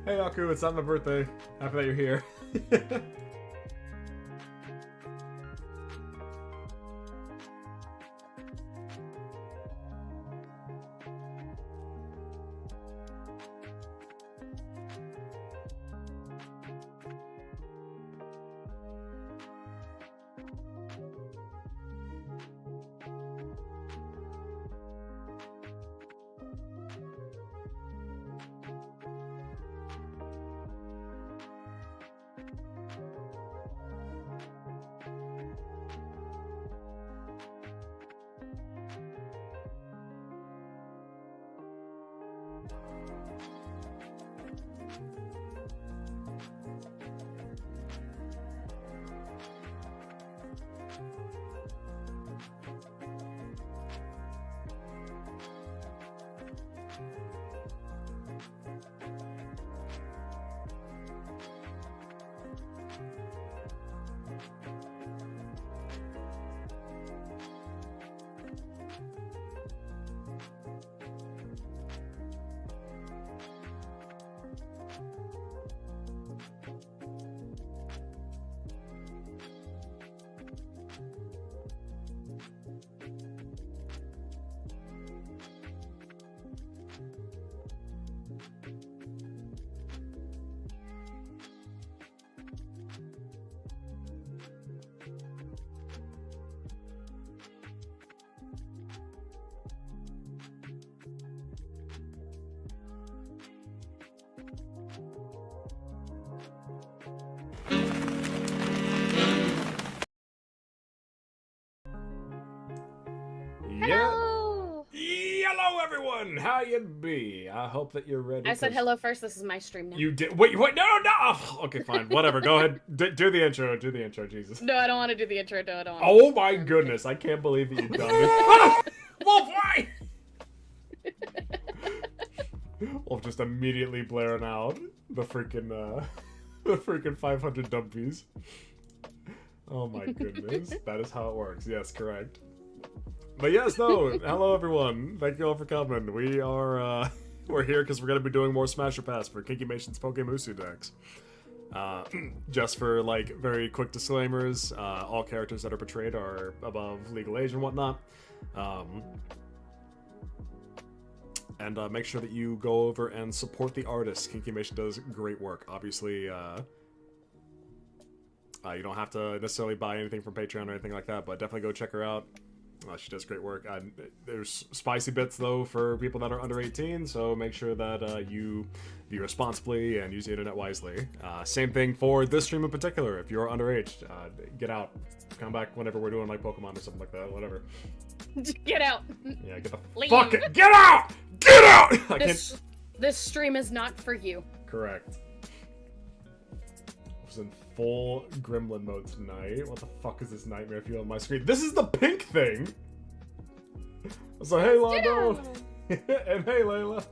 Hey Aku, it's not my birthday. Happy that you're here. Hello! Hello everyone! How you be? I hope that you're ready. I said hello first. This is my stream now. You did? Wait, no! Oh, okay, fine. Whatever. Go ahead. Do the intro. Do the intro, Jesus. No, I don't want to do the intro. No, I don't want Oh my goodness! I can't believe that you've done this. Wolf, why? Wolf just immediately blaring out the freaking 500 dumpies. Oh my goodness. That is how it works. Yes, correct. But yes, no. Hello everyone. Thank you all for coming. We are we're here because we're gonna be doing more Smasher Pass for Kinkymation's Pokemusu decks. Just for like very quick disclaimers, all characters that are portrayed are above legal age and whatnot. And make sure that you go over and support the artist. Kinkymation does great work. Obviously, you don't have to necessarily buy anything from Patreon or anything like that, but definitely go check her out. She does great work. There's spicy bits, though, for people that are under 18, so make sure that you be responsibly and use the internet wisely. Same thing for this stream in particular. If you're underage, get out. Come back whenever we're doing, like, Pokemon or something like that, whatever. Get out! Yeah, get the Leave. fuck it! Get out! Get out! This stream is not for you. Correct. I was in full gremlin mode tonight. What the fuck is this nightmare feel on my screen? This is the pink thing! So hey Londo! And hey Layla!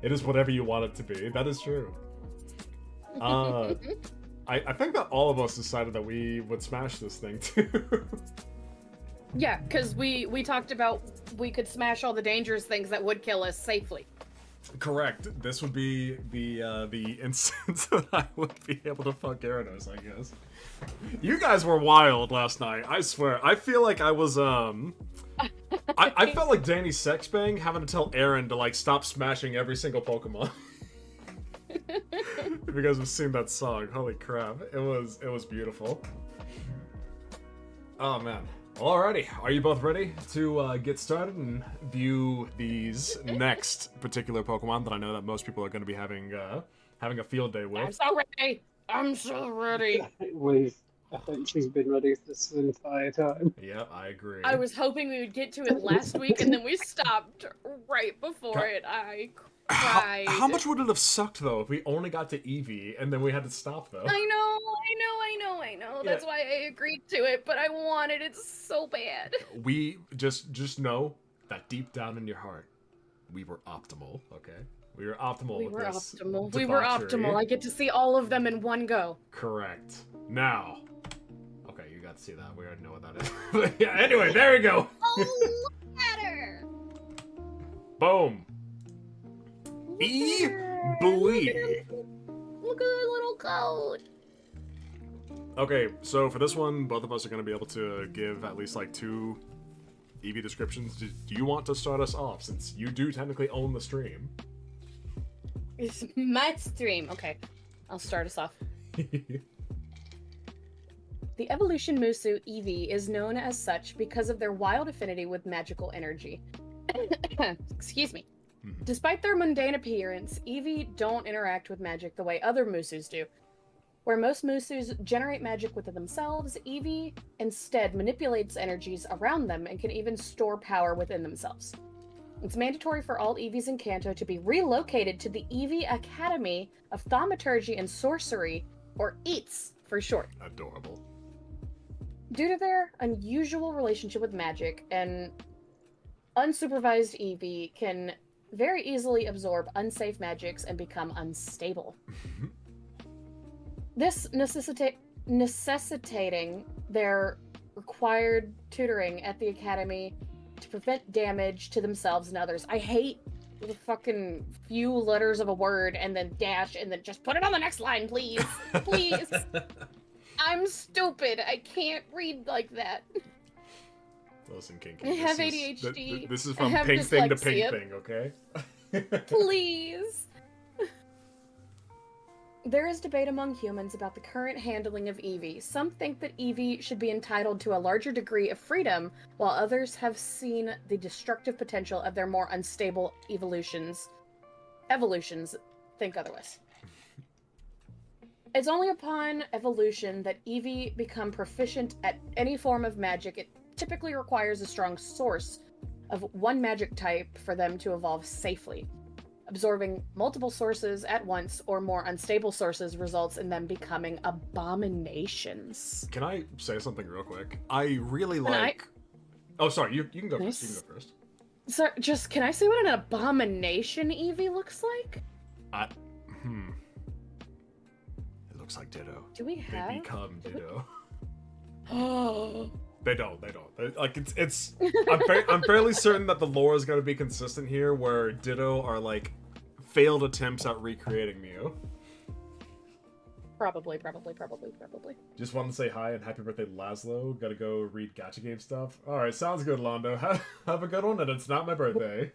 It is whatever you want it to be. That is true. I think that all of us decided that we would smash this thing too. Yeah, because we talked about we could smash all the dangerous things that would kill us safely. Correct. This would be the instance that I would be able to fuck Gyarados, I guess. You guys were wild last night, I swear. I feel like I was, I felt like Danny Sexbang having to tell Aaron to, like, stop smashing every single Pokemon. If you guys have seen that song, holy crap. It was beautiful. Oh man. Alrighty, are you both ready to get started and view these next particular Pokemon that I know that most people are going to be having a field day with? I'm so ready. I'm so ready. I think she's been ready this entire time. Yep, I agree. I was hoping we would get to it last week, and then we stopped right before it. I cried. How much would it have sucked though if we only got to Eevee and then we had to stop though? I know. Yeah. That's why I agreed to it, but I wanted it so bad. We just know that deep down in your heart, we were optimal. Okay, we were optimal. We with were this optimal. We were debauchery. optimal. I get to see all of them in one go. Correct. Now. Okay, you got to see that. We already know what that is. But yeah, anyway, there we go. Oh, look at her. Boom. Look at her. Blee. Look at her little coat. Okay, so for this one, both of us are going to be able to give at least like 2 Eevee descriptions. Do you want to start us off, since you do technically own the stream? It's my stream. Okay, I'll start us off. The evolution Musu Eevee is known as such because of their wild affinity with magical energy. Excuse me. Despite their mundane appearance, Eevee don't interact with magic the way other Musus do. Where most Musus generate magic within themselves, Eevee instead manipulates energies around them and can even store power within themselves. It's mandatory for all Eevees in Kanto to be relocated to the Eevee Academy of Thaumaturgy and Sorcery, or EATS for short. Adorable. Due to their unusual relationship with magic, an unsupervised Eevee can very easily absorb unsafe magics and become unstable. This necessitating their required tutoring at the academy to prevent damage to themselves and others. I hate the fucking few letters of a word and then dash and then just put it on the next line, please. Please. I'm stupid. I can't read like that. Listen, Kinky. I have ADHD. This is from I have pink thing to dyslexia. pink thing, okay? Please. There is debate among humans about the current handling of Eevee. Some think that Eevee should be entitled to a larger degree of freedom, while others have seen the destructive potential of their more unstable evolutions think otherwise. It's only upon evolution that Eevee become proficient at any form of magic. It typically requires a strong source of one magic type for them to evolve safely. Absorbing multiple sources at once or more unstable sources results in them becoming abominations. Can I say something real quick? I really like... Oh, sorry, you can go first. You can go first. So, can I say what an abomination Eevee looks like? It looks like Ditto. Do we have? They become Ditto. Oh. They don't. Like, it's... I'm fairly certain that the lore is going to be consistent here, where Ditto are, like, failed attempts at recreating Mew. Probably. Just wanted to say hi and happy birthday to Laszlo. Gotta go read Gacha Game stuff. Alright, sounds good, Londo. Have a good one, and it's not my birthday.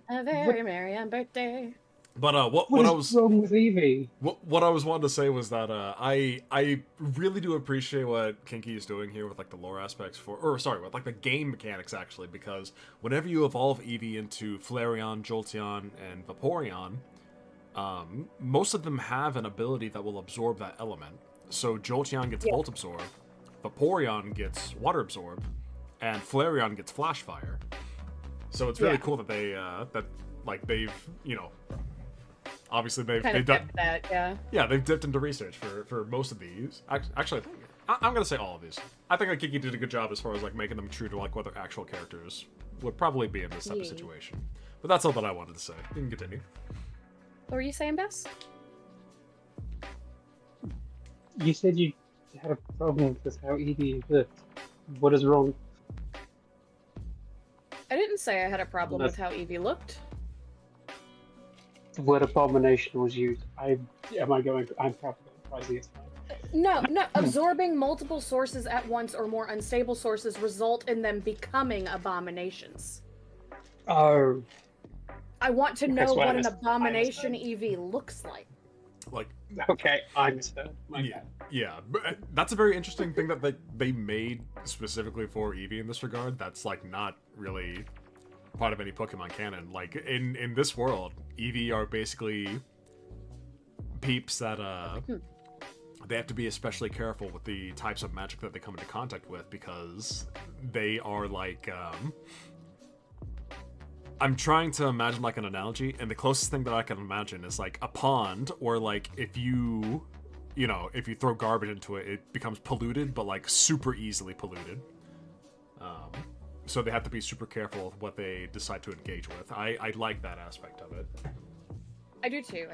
A very merry birthday. But What I is was wrong with Eevee? what I was wanting to say was that I really do appreciate what Kinky is doing here with like the lore aspects with like the game mechanics actually, because whenever you evolve Eevee into Flareon, Jolteon, and Vaporeon, most of them have an ability that will absorb that element. So Jolteon gets Volt Absorb, Vaporeon gets Water Absorb, and Flareon gets Flash Fire. So it's really cool that they've obviously they've done that, they've dipped into research for most of these. Actually, I'm gonna say all of these. I think that Kiki did a good job as far as like making them true to like what their actual characters would probably be in this type of situation. But that's all that I wanted to say. You can continue. What were you saying, Bess? You said you had a problem with how Eevee looked. What is wrong? I didn't say I had a problem with how Eevee looked. The word abomination was used. I'm probably surprising it's fine. No. Absorbing multiple sources at once or more unstable sources result in them becoming abominations. Oh. I want to know That's why what I an missed- abomination Eevee looks like. Like, Okay, I misheard. My yeah, bad. yeah. But that's a very interesting thing that they made specifically for Eevee in this regard. That's like not really part of any Pokemon canon. Like in this world, Eevee are basically peeps that they have to be especially careful with the types of magic that they come into contact with because they are like I'm trying to imagine like an analogy, and the closest thing that I can imagine is like a pond, or like if you throw garbage into it, it becomes polluted, but like super easily polluted. So they have to be super careful with what they decide to engage with. I like that aspect of it. I do too.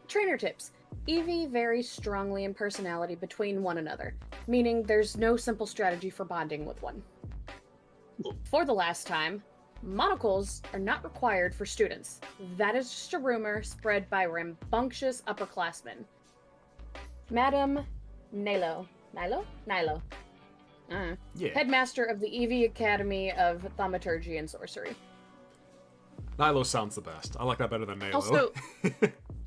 Trainer tips. Eevee vary strongly in personality between one another, meaning there's no simple strategy for bonding with one. For the last time, monocles are not required for students. That is just a rumor spread by rambunctious upperclassmen. Madam Nilo, headmaster of the Eevee Academy of Thaumaturgy and Sorcery. Nilo sounds the best. I like that better than Nalo.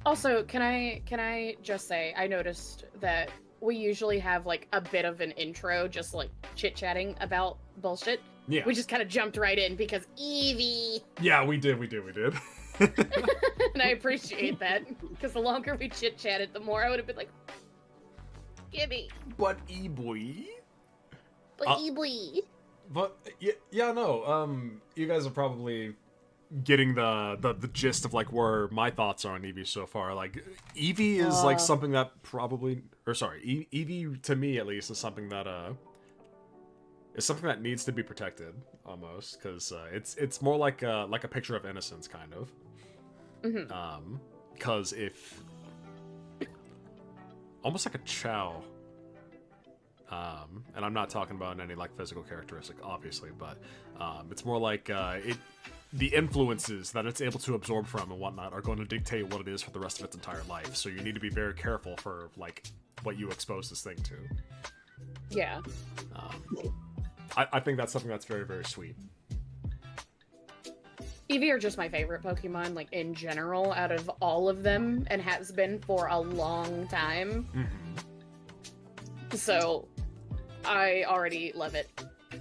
Also, can I just say, I noticed that we usually have like a bit of an intro, just like chit-chatting about bullshit. Yeah. We just kind of jumped right in because Eevee. Yeah, we did. And I appreciate that, because the longer we chit-chatted, the more I would have been like, gimme. But E-boy. Eevee. But yeah, no. You guys are probably getting the gist of like where my thoughts are on Eevee so far. Like Eevee is like something that Eevee to me at least is something that needs to be protected almost, because it's more like a picture of innocence kind of. Mm-hmm. Because if almost like a Chow. And I'm not talking about any like physical characteristic, obviously, but it's more like the influences that it's able to absorb from and whatnot are going to dictate what it is for the rest of its entire life. So you need to be very careful for like what you expose this thing to. Yeah. I think that's something that's very, very sweet. Eevee are just my favorite Pokemon, like in general, out of all of them, and has been for a long time. Mm-hmm. So I already love it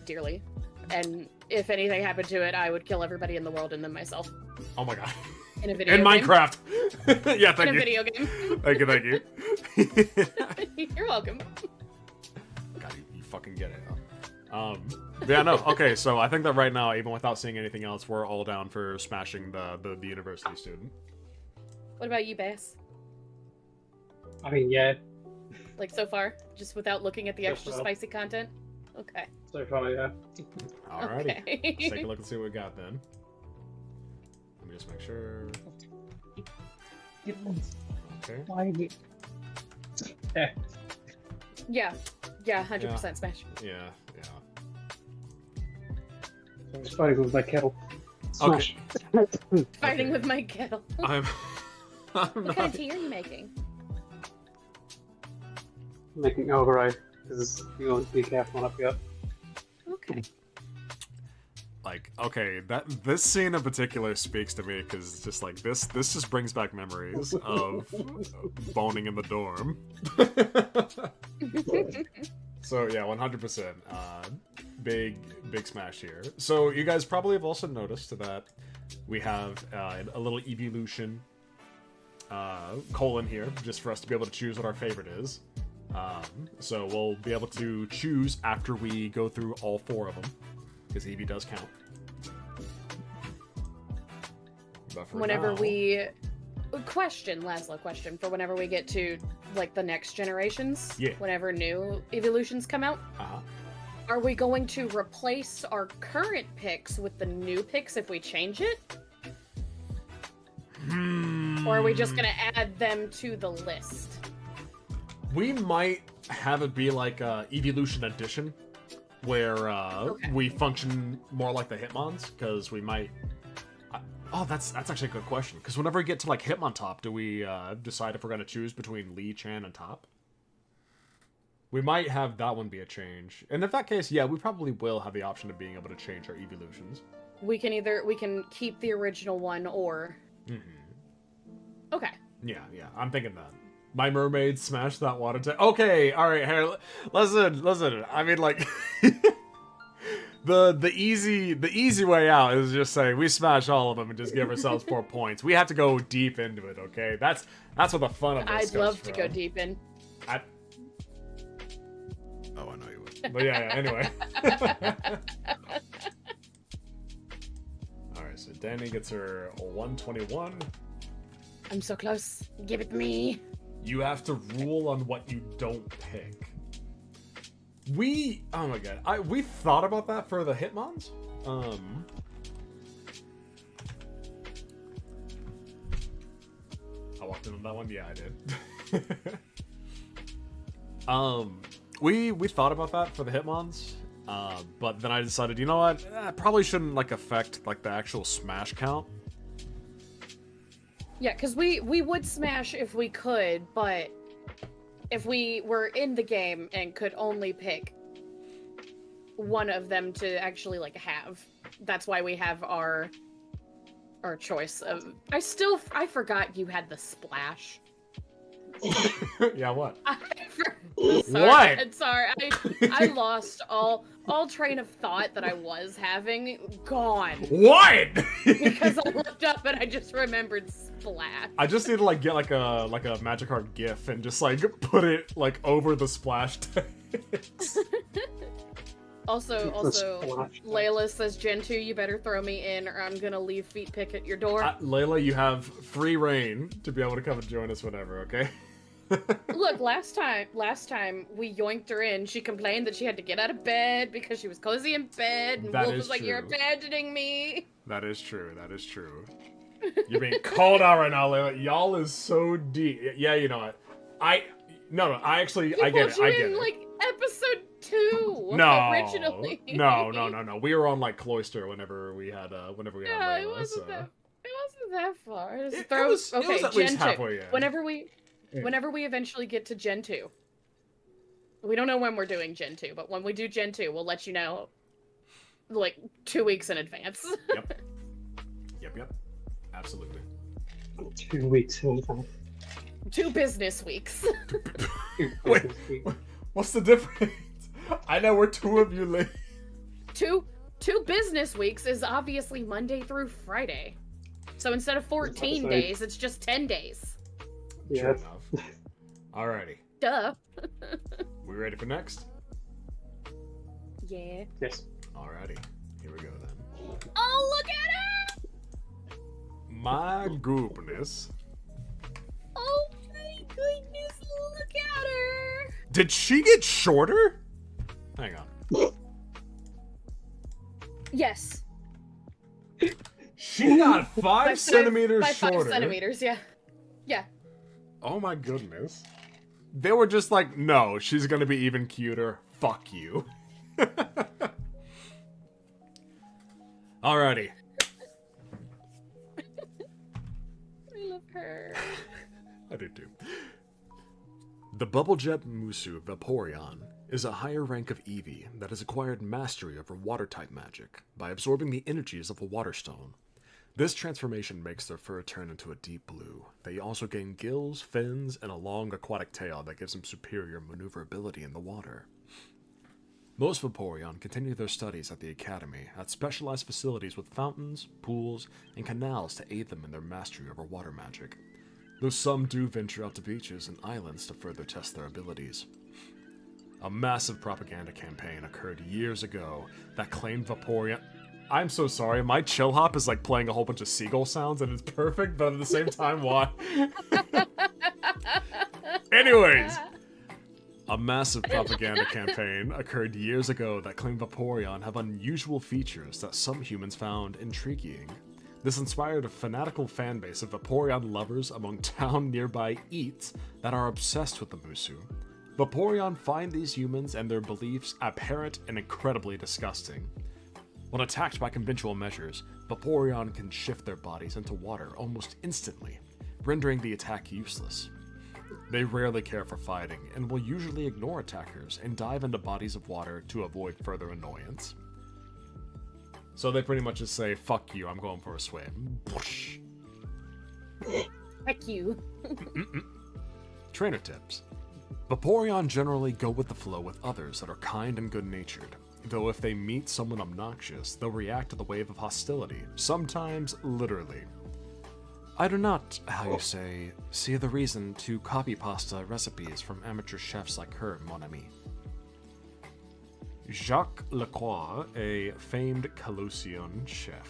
dearly. And if anything happened to it, I would kill everybody in the world and then myself. Oh my god. In a video game. Minecraft! Yeah, thank you. In a video game. Thank you. You're welcome. God, you fucking get it. Yeah, no, okay, so I think that right now, even without seeing anything else, we're all down for smashing the university student. What about you, Bass? I mean, yeah. Like so far? Just without looking at the extra spicy content? Okay. So far, yeah. Alrighty. Okay. Let's take a look and see what we got then. Let me just make sure. Okay. Why did it? Yeah. Yeah, 100% smash. Yeah. I was fighting with my kettle. Smash. Okay. Fighting with my kettle. I'm What not... kind of tea are you making? Making override, because you want to be careful up here. Okay. Like, okay, this scene in particular speaks to me, because it's just like, this just brings back memories of boning in the dorm. So yeah, 100%. Big smash here. So you guys probably have also noticed that we have a little evolution colon here, just for us to be able to choose what our favorite is. So we'll be able to choose after we go through all 4 of them, because Eevee does count. But for Whenever now, Laszlo, question, for whenever we get to, like, the next generations, yeah. Whenever new evolutions come out, are we going to replace our current picks with the new picks if we change it? Or are we just going to add them to the list? We might have it be like Evolution Edition, where we function more like the Hitmons, because we might... Oh, that's actually a good question, because whenever we get to like Hitmontop, do we decide if we're going to choose between Lee, Chan, and Top? We might have that one be a change. And in that case, yeah, we probably will have the option of being able to change our evolutions. We can keep the original one, or... Mm-hmm. Okay. Yeah, I'm thinking that. My mermaid smashed that water tank. Okay, alright, here, listen. I mean, like, the easy way out is just say we smash all of them and just give ourselves 4 points. We have to go deep into it, okay? That's what the fun of this I'd love to go deep in. Oh, I know you would. But yeah, anyway. Alright, so Danny gets her 121. I'm so close. Give it me. You have to rule on what you don't pick. Oh my god, we thought about that for the Hitmons. I walked in on that one. Yeah, I did. We thought about that for the Hitmons, but then I decided, you know what? I probably shouldn't like affect like the actual smash count. Yeah, because we would smash if we could, but if we were in the game and could only pick one of them to actually like have, that's why we have our choice of. I forgot you had the splash. Yeah, what? What? Sorry, I lost all train of thought that I was having. Gone. What? Because I looked up and I just remembered splash. I just need to like get like a Magikarp GIF and just like put it like over the splash text. Also, Layla says, Gen 2, you better throw me in or I'm gonna leave feet pick at your door. Layla, you have free reign to be able to come and join us whenever, okay? Look, last time we yoinked her in, she complained that she had to get out of bed because she was cozy in bed, and Wolf was like, "You're abandoning me." That is true. You're being called out right now, Layla. Y'all is so deep. Yeah, you know what? I get it. Like episode 2. No, originally. No. We were on like Cloister whenever we had Layla. It wasn't that far. It was at least halfway in. Whenever we eventually get to Gen 2. We don't know when we're doing Gen 2, but when we do Gen 2, we'll let you know, like, 2 weeks in advance. Yep. Absolutely. 2 weeks in advance. 2 business weeks. Wait, what's the difference? I know we're 2 of you late. 2 business weeks is obviously Monday through Friday. So instead of 14 days, it's just 10 days. Yeah. Sure enough. Alrighty. Duh. We ready for next? Yeah. Yes. Alrighty. Here we go then. Oh, look at her! My goodness. Oh my goodness, look at her! Did she get shorter? Hang on. Yes. She got 5 centimeters shorter. 5 centimeters, yeah. Yeah. Oh my goodness. They were just like, no, she's gonna be even cuter. Fuck you. Alrighty. I love her. I do too. The Bubblejet Musu Vaporeon is a higher rank of Eevee that has acquired mastery over water-type magic by absorbing the energies of a water stone. This transformation makes their fur turn into a deep blue. They also gain gills, fins, and a long aquatic tail that gives them superior maneuverability in the water. Most Vaporeon continue their studies at the Academy at specialized facilities with fountains, pools, and canals to aid them in their mastery over water magic, though some do venture out to beaches and islands to further test their abilities. A massive propaganda campaign occurred years ago that claimed Vaporeon... I'm so sorry, my chill hop is like playing a whole bunch of seagull sounds and it's perfect, but at the same time, why? Anyways, a massive propaganda campaign occurred years ago that claimed Vaporeon have unusual features that some humans found intriguing. This inspired a fanatical fanbase of Vaporeon lovers among town nearby Eats that are obsessed with the Musu. Vaporeon find these humans and their beliefs apparent and incredibly disgusting. When attacked by conventional measures, Vaporeon can shift their bodies into water almost instantly, rendering the attack useless. They rarely care for fighting, and will usually ignore attackers and dive into bodies of water to avoid further annoyance. So they pretty much just say, fuck you, I'm going for a swim. Heck you. Trainer tips. Vaporeon generally go with the flow with others that are kind and good-natured. Though if they meet someone obnoxious, they'll react to the wave of hostility, sometimes literally. I do not, how you say, see the reason to copy pasta recipes from amateur chefs like her, mon ami. Jacques Lacroix, a famed Colossian chef.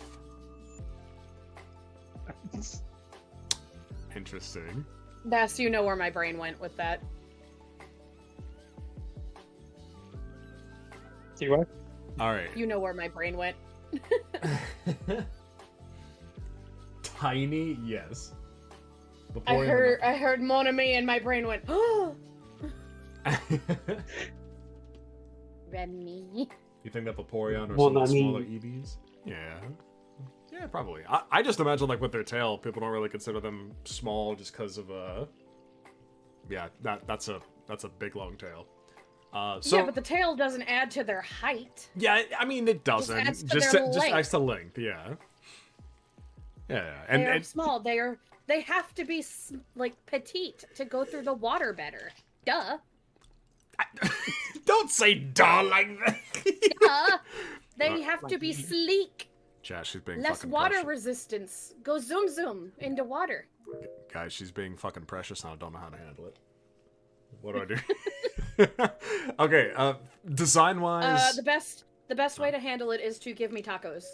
Interesting. Bass, you know where my brain went with that. See what? Alright. You know where my brain went. Tiny, yes. I heard Mon Ami and my brain went, oh! Remy. You think that Vaporeon are Well, some of the I mean- smaller EVs? Yeah. Yeah, probably. I just imagine, like, with their tail, people don't really consider them small just because of, yeah, that's a big, long tail. So, Yeah, but the tail doesn't add to their height. yeah, I mean, it doesn't. adds to Just their just length. adds to length, yeah. Yeah, They are and small. They have to be, like, petite to go through the water better. Duh. don't say duh like that. Duh. They have to be sleek. Chat, she's being Less fucking water precious. resistance. Go zoom zoom into water. Guys, she's being fucking precious and I don't know how to handle it. What do I do? Okay, design-wise... The best way to handle it is to give me tacos.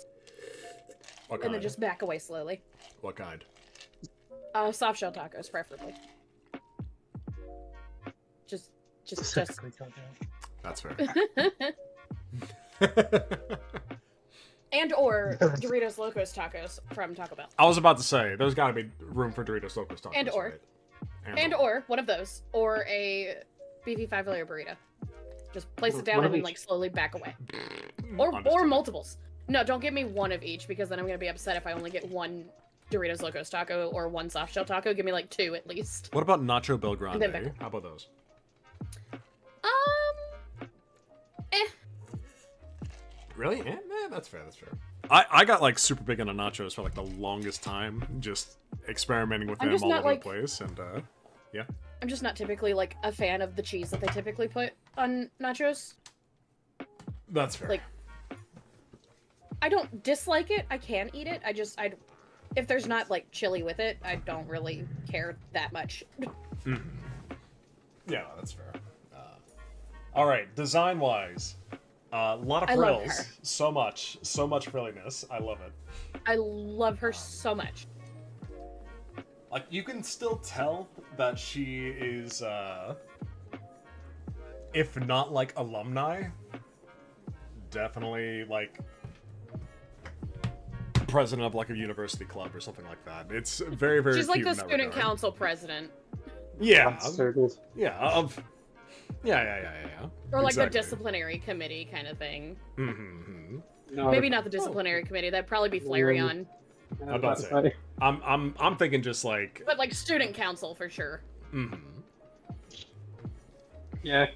What And kind? then just back away slowly. What kind? Soft shell tacos, preferably. Just. Specifically called That's fair. And or Doritos Locos tacos from Taco Bell. I was about to say, there's gotta be room for Doritos Locos tacos, And or. right? And or one of those. Or a beefy 5-layer burrito. Just place it down One and of then each. like slowly back away. Or Understood. multiples. No, don't give me one of each because then I'm gonna be upset if I only get one Doritos Locos taco or one soft shell taco. Give me like 2 at least. What about Nacho Belgrande? And then How about those? Really? Yeah, that's fair, that's fair. I got like super big into nachos for like the longest time, just experimenting with I'm them just all not, over like- the place, and yeah. I'm just not typically like a fan of the cheese that they typically put on nachos. That's fair. Like, I don't dislike it. I can eat it. If there's not like chili with it, I don't really care that much. Yeah, that's fair. Alright, design-wise, a lot of I love frills. her. So much frilliness. I love it. I love her so much. Like, you can still tell that she is, if not, like, alumni, definitely, like, president of, like, a university club or something like that. It's very, very She's like cute the in that student regard. council president. Yeah. Circles. Yeah, yeah. Or like Exactly. the disciplinary committee kind of thing. Mm-hmm. No, Maybe not the disciplinary committee. That'd probably be Flareon. I'm about to say. I'm thinking just like. But like student council for sure. Mm-hmm. Yeah.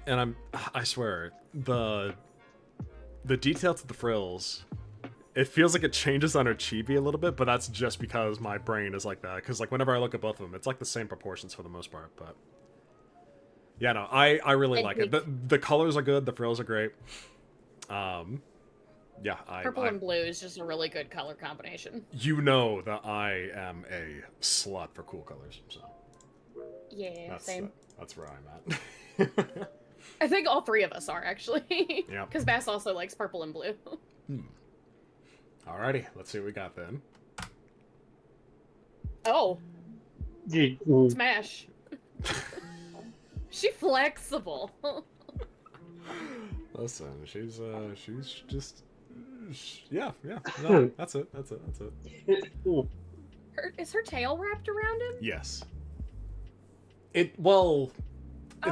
And I swear, the detail to the frills, it feels like it changes on her chibi a little bit, but that's just because my brain is like that. Because like whenever I look at both of them, it's like the same proportions for the most part. But yeah, no, I really like it. The colors are good. The frills are great. Yeah, Purple and blue is just a really good color combination. You know that I am a slut for cool colors, so Yeah, same. that's where I'm at. I think all 3 of us are actually. Yeah. Because Bass also likes purple and blue. Alrighty, let's see what we got then. Oh, Mm. smash. She flexible. Listen, she's just yeah. No, that's it. Is her tail wrapped around him? Yes. It's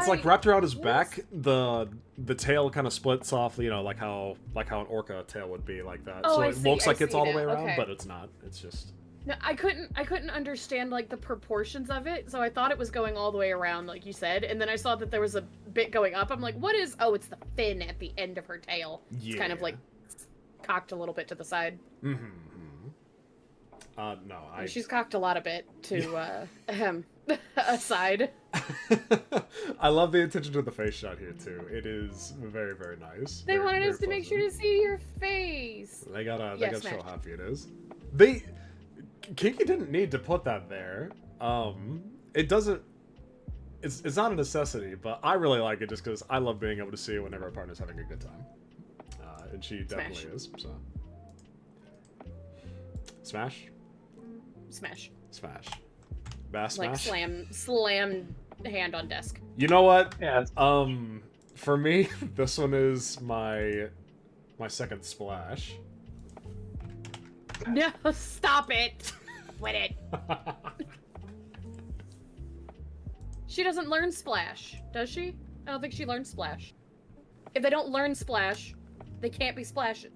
like wrapped around his back. The tail kind of splits off, you know, like how an orca tail would be like that. Oh, So I it see, looks I like it's see all the now, way around, okay. but it's not. It's just No, I couldn't understand like the proportions of it, so I thought it was going all the way around, like you said, and then I saw that there was a bit going up. I'm like, what is? Oh, it's the fin at the end of her tail. It's kind of Yeah. like cocked a little bit to the side. Mm-hmm. No, She's cocked a lot of it to aside. I love the attention to the face shot here too. It is very, very nice. They very, wanted very us to make sure pleasant. to see your face. They gotta Yes, show Matt. how happy it is. Kinky didn't need to put that there. It doesn't. It's not a necessity, but I really like it just because I love being able to see whenever our partner's having a good time. And she definitely is. So. Smash. Smash. Smash. Bass Like smash. slam hand on desk. You know what? Yeah. For me, this one is my second splash. No, stop it. Quit it. She doesn't learn Splash, does she? I don't think she learns Splash. If they don't learn Splash, they can't be splashing.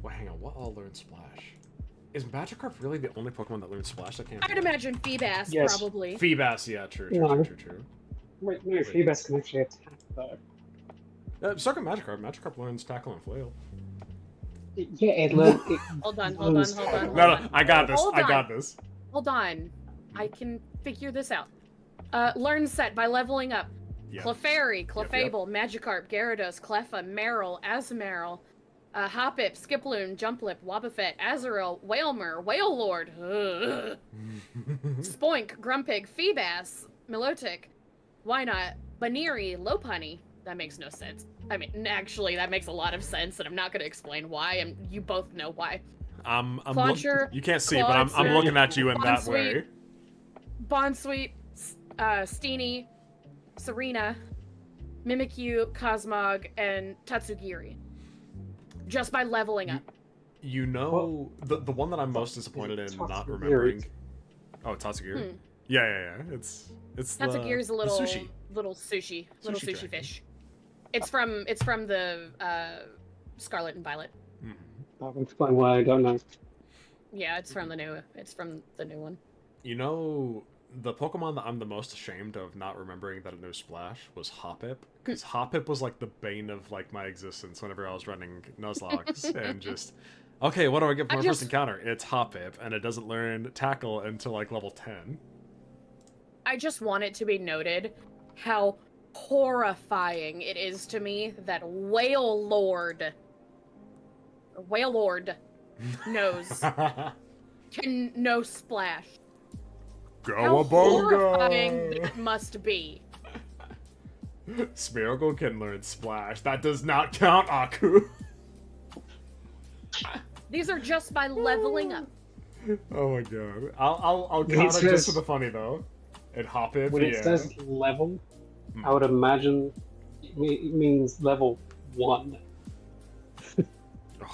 Well, hang on. What all learn splash? Is Magikarp really the only Pokemon that learns splash? I can't. I'd imagine Feebas, Yes. probably. Feebas, yeah, true. No. Wait, Wait, no, Feebas can actually attack though. Second Magikarp learns tackle and flail. Yeah, it learns. Hold on, hold on, hold on. No, I got this. Hold I on. got this. Hold on. I can figure this out. Learn set by leveling up. Yeah. Clefairy, Clefable, Magikarp, Gyarados, Cleffa, Marill, Azumarill, Hoppip, Skiploon, Jumplip, Wobbuffet, Azurill, Wailmer, Wailord, Spoink, Grumpig, Feebas, Milotic, Wynot, Baneri, Lopunny. That makes no sense. I mean, actually, that makes a lot of sense, and I'm not going to explain why, and you both know why. Clauncher, you can't see, but I'm Clauncher, looking at you in that Bonsweet, way. Bonsweet, Steenie, Serena, Mimikyu, Cosmog, and Tatsugiri. Just by leveling up. You know, the one that I'm most disappointed in not remembering. Oh, Tatsugiri. Yeah. It's Tatsugiri's a little sushi. little sushi dragon. fish. It's from the Scarlet and Violet. That would explain why I don't know. Yeah, it's from the new one. You know, the Pokemon that I'm the most ashamed of not remembering that it knew Splash was Hoppip. Because Hoppip was like the bane of like my existence whenever I was running Nuzlocke and just, okay, what do I get for my first encounter? It's Hoppip, and it doesn't learn Tackle until like level 10. I just want it to be noted how horrifying it is to me that Wailord can know Splash. How horrifying that must be. Smeargle can learn Splash. That does not count, Aku. These are just by leveling up. Oh my god. I'll count it just for the funny though. And Hoppip, When it says level, I would imagine it means level 1.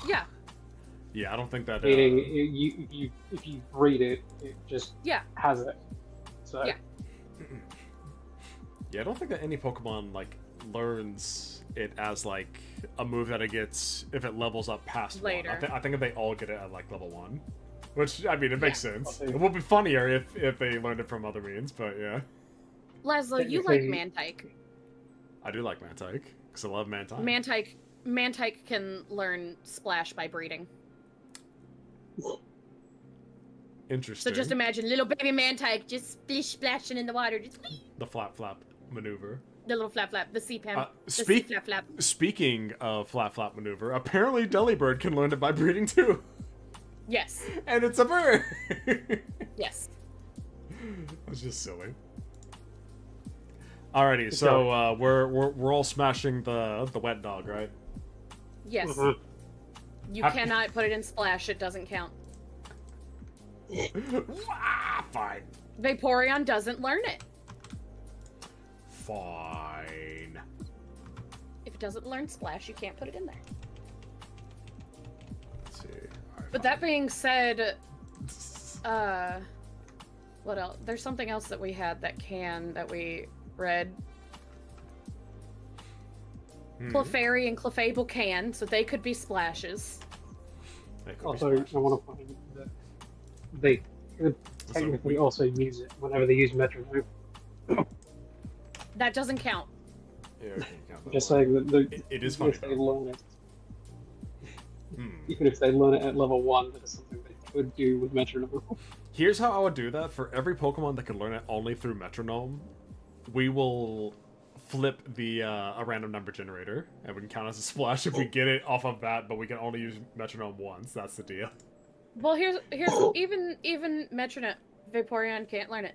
Yeah. Yeah, I don't think that. Meaning, if you read it, it just has it. So. Yeah. Yeah, I don't think that any Pokemon like learns it as like a move that it gets if it levels up past later. 1. I think they all get it at like level 1, which I mean it makes sense. It would be funnier if they learned it from other means, but yeah. Laszlo, you like Mantike. I do like Mantike because I love Mantike. Mantike can learn Splash by breeding. Interesting. So just imagine little baby Mantike just splashing in the water. Just the flap maneuver. The little flap, the CPAM. Flap. Speaking of flap maneuver, apparently Delibird can learn it by breeding too. Yes. And it's a bird. Yes. That's just silly. Alrighty, so we're all smashing the wet dog, right? Yes. Mm-hmm. You cannot put it in Splash. It doesn't count. Fine. Vaporeon doesn't learn it. Fine. If it doesn't learn Splash, you can't put it in there. Let's see. Right, but that being said, what else? There's something else that we had that we read. Clefairy and Clefable can, so they could be splashes. Also, I want to point out that they could technically also use it whenever they use Metronome. That doesn't count. Yeah, I can't count that. Just saying that it is funny if they learn it. Hmm. Even if they learn it at level 1, that is something they could do with metronome. Here's how I would do that. For every Pokemon that can learn it only through metronome, we will flip the a random number generator, and we can count as a splash if we get it off of that, but we can only use metronome once. That's the deal. Well, here's even metronome. Vaporeon can't learn it.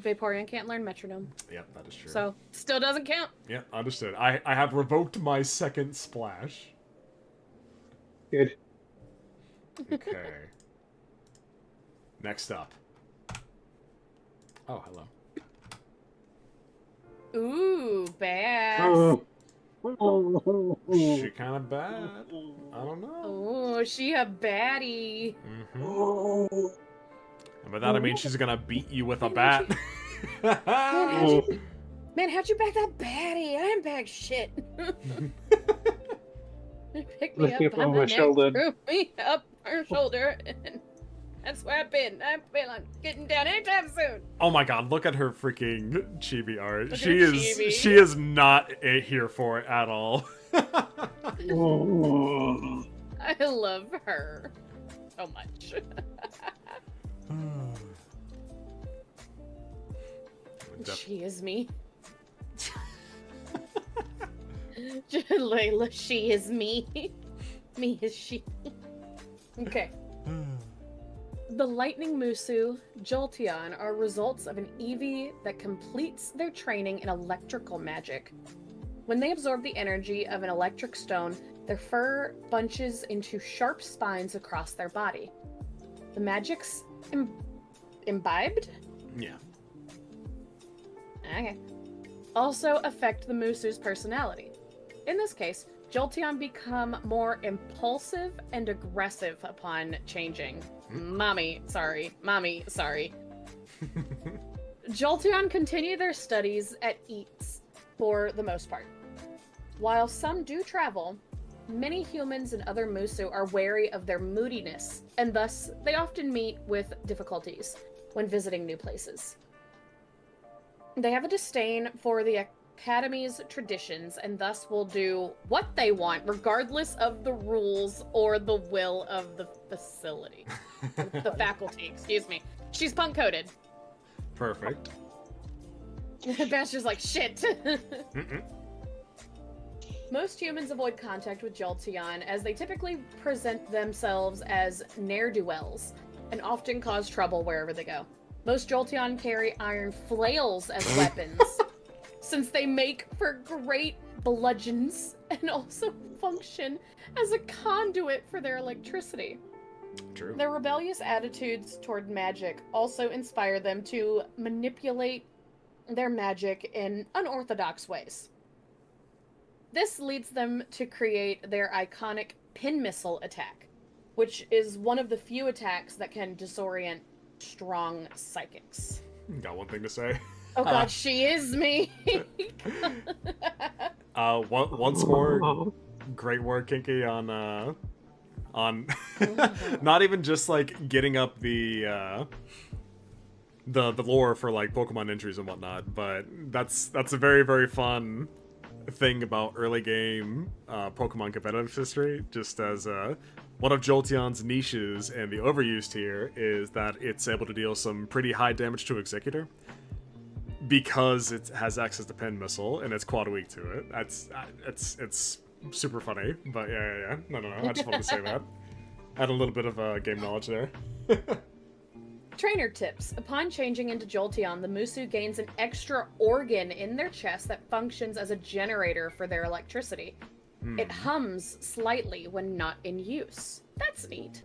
Vaporeon can't learn metronome. Yep, that is true. So, still doesn't count. Yeah, understood. I have revoked my second splash. Good. Okay. Next up. Oh, hello. Ooh, bad. She kind of bad. I don't know. Oh, she a baddie. Mm-hmm. And by that I mean she's gonna beat you with a bat. Man, how'd you back that baddie? I didn't back shit. Pick me Lift me up up on on my my neck, shoulder. threw me up her shoulder, and that's where I've been. I feel like getting down anytime soon. Oh my god, look at her freaking chibi art. Look She at her is chibi. she is not here for it at all. I love her so much. She is me. Layla, she is me. Me is she. Okay. The Lightning Musu, Jolteon, are results of an Eevee that completes their training in electrical magic. When they absorb the energy of an electric stone, their fur bunches into sharp spines across their body. The magic's imbibed? Yeah. Okay. Also affect the Musu's personality. In this case, Jolteon become more impulsive and aggressive upon changing. Mommy, sorry. Jolteon continue their studies at Eats for the most part. While some do travel, many humans and other Musu are wary of their moodiness, and thus they often meet with difficulties when visiting new places. They have a disdain for the Academy's traditions, and thus will do what they want, regardless of the rules or the will of the facility. The faculty, excuse me. She's punk-coded. Perfect. Bash is like, shit. Most humans avoid contact with Jolteon, as they typically present themselves as ne'er-do-wells, and often cause trouble wherever they go. Most Jolteon carry iron flails as weapons, since they make for great bludgeons and also function as a conduit for their electricity. True. Their rebellious attitudes toward magic also inspire them to manipulate their magic in unorthodox ways. This leads them to create their iconic pin missile attack, which is one of the few attacks that can disorient strong psychics. Got one thing to say. Oh god, she is me! Once more, great work, Kinky, on not even just like getting up the lore for like Pokemon entries and whatnot, but that's a very, very fun thing about early game Pokemon competitive history. Just as one of Jolteon's niches and the overused here is that it's able to deal some pretty high damage to Executor because it has access to Pin Missile and it's quad weak to it. It's super funny, but yeah. No. I just wanted to say that. Add a little bit of game knowledge there. Trainer tips. Upon changing into Jolteon, the Musu gains an extra organ in their chest that functions as a generator for their electricity. It hums slightly when not in use. That's neat.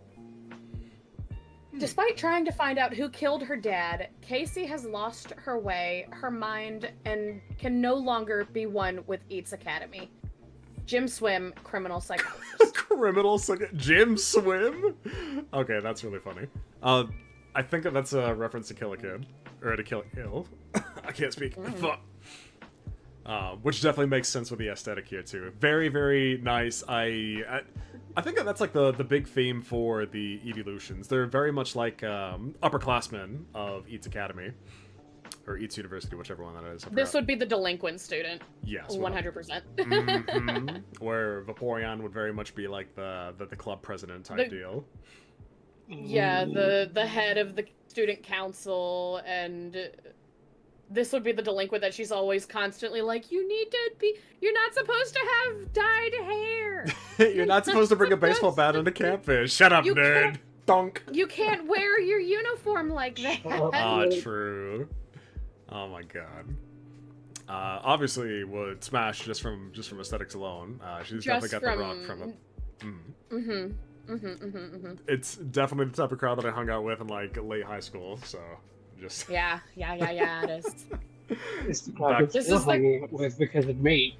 Despite trying to find out who killed her dad, Casey has lost her way, her mind, and can no longer be one with Eats Academy. Jim Swim, criminal psychologist. Jim Swim? Okay, that's really funny. I think that's a reference to Kill a Kid. Or to Kill a Kill. I can't speak. Fuck. Which definitely makes sense with the aesthetic here, too. Very, very nice. I think that's like the big theme for the evolutions. They're very much like upperclassmen of Eats Academy. Or Eats University, whichever one that is. This would be the delinquent student. Yes. 100%. Where Vaporeon would very much be like the club president type deal. Yeah, the head of the student council, and this would be the delinquent that she's always constantly like, you're not supposed to have dyed hair. You're not supposed to bring a baseball bat into campus. Shut up, nerd. Donk. You can't wear your uniform like that. Ah, true. Oh my god. Obviously would smash just from aesthetics alone. She's definitely got the rock from it. It's definitely the type of crowd that I hung out with in like late high school, so just Yeah, it is. It's the crowd This you're is like- hanging out with because of me.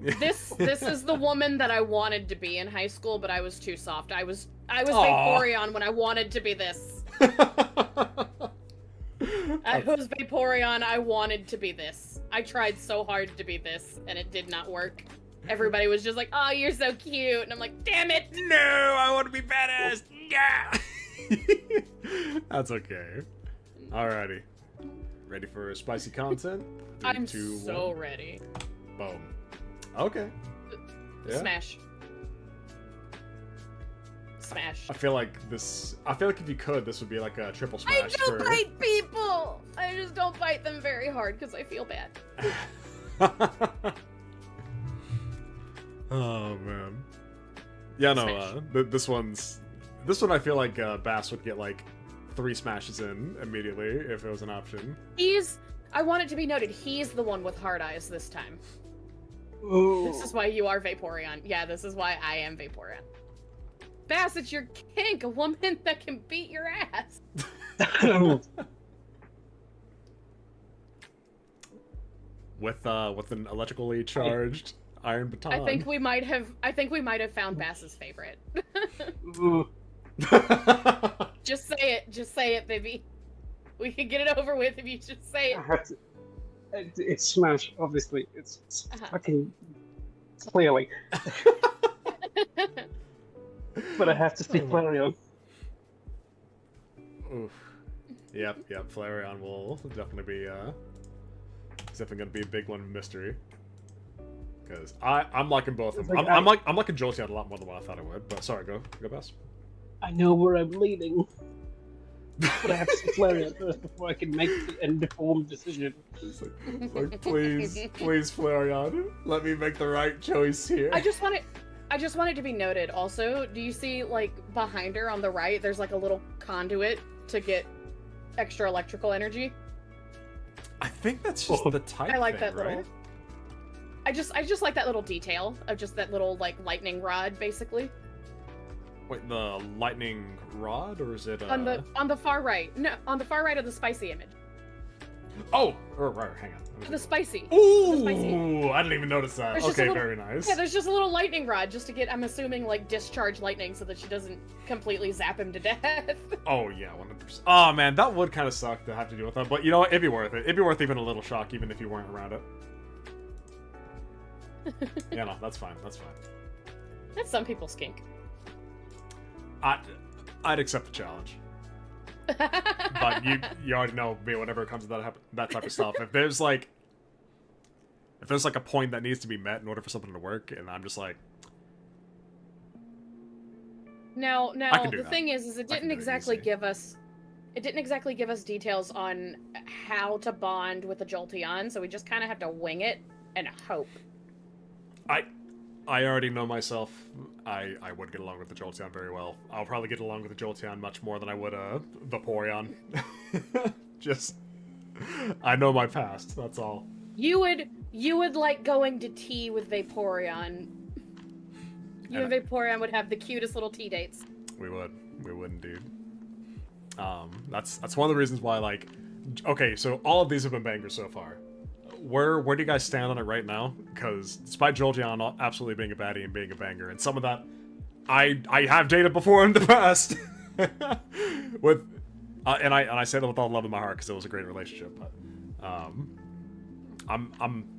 This is the woman that I wanted to be in high school, but I was too soft. I was Aw. Vaporeon when I wanted to be this. I was Vaporeon, I wanted to be this. I tried so hard to be this, and it did not work. Everybody was just like, oh, you're so cute. And I'm like, damn it. No, I want to be badass. Yeah. That's okay. Alrighty. Ready for spicy content? 3, I'm 2, so 1. ready. Boom. Okay. Yeah. Smash. Smash. I feel like if you could, this would be like a triple I smash don't bite people! I just don't bite them very hard because I feel bad. Oh man. Yeah, no. This one I feel like Bass would get like 3 smashes in immediately if it was an option. I want it to be noted, he's the one with hard eyes this time. Ooh. This is why you are Vaporeon. Yeah, this is why I am Vaporeon. Bass, it's your kink, a woman that can beat your ass. With an electrically charged iron baton. I think we might have found Bass's favorite. Ooh. Just say it, baby. We can get it over with if you just say I it. have to. It's Smash, obviously. It's fucking clearly. But I have to speak Flareon. Oof. Yep. Flareon will definitely be gonna be a big one mystery. Because I'm liking both of them. Like I'm liking Jolteon a lot more than what I thought I would. But sorry, go Bass. I know where I'm leading. But I have to see Flareon first before I can make an informed decision. It's like, please, Flareon, let me make the right choice here. I just want it to be noted also, do you see like behind her on the right there's like a little conduit to get extra electrical energy? I think that's just the type I like thing, that right? little I just like that little detail of just that little like lightning rod basically. Wait, the lightning rod, or is it On the far right. No, on the far right of the spicy image. Oh, right, hang on. The spicy. Ooh, The spicy. I didn't even notice that. There's just a Okay, little- very nice. Yeah, there's just a little lightning rod just to get, I'm assuming, like, discharge lightning so that she doesn't completely zap him to death. Oh, yeah, 100%. Oh, man, that would kind of suck to have to deal with that. But you know what? It'd be worth it. It'd be worth even a little shock, even if you weren't around it. Yeah, no, that's fine. That's fine. That's some people's kink. I'd accept the challenge. But you already know me whenever it comes to that type of stuff. If there's like a point that needs to be met in order for something to work, and I'm just like, Now can do the that. thing is I it can didn't do it exactly easy. give us details on how to bond with a Jolteon, so we just kind of have to wing it and hope. I already know myself. I would get along with the Jolteon very well. I'll probably get along with the Jolteon much more than I would a Vaporeon. Just, I know my past. That's all. You would like going to tea with Vaporeon. You and Vaporeon would have the cutest little tea dates. We would indeed. That's one of the reasons why, like, okay, so all of these have been bangers so far. Where do you guys stand on it right now? Because despite Jolteon absolutely being a baddie and being a banger, and some of that I have dated before in the past, with and I say that with all love in my heart because it was a great relationship. But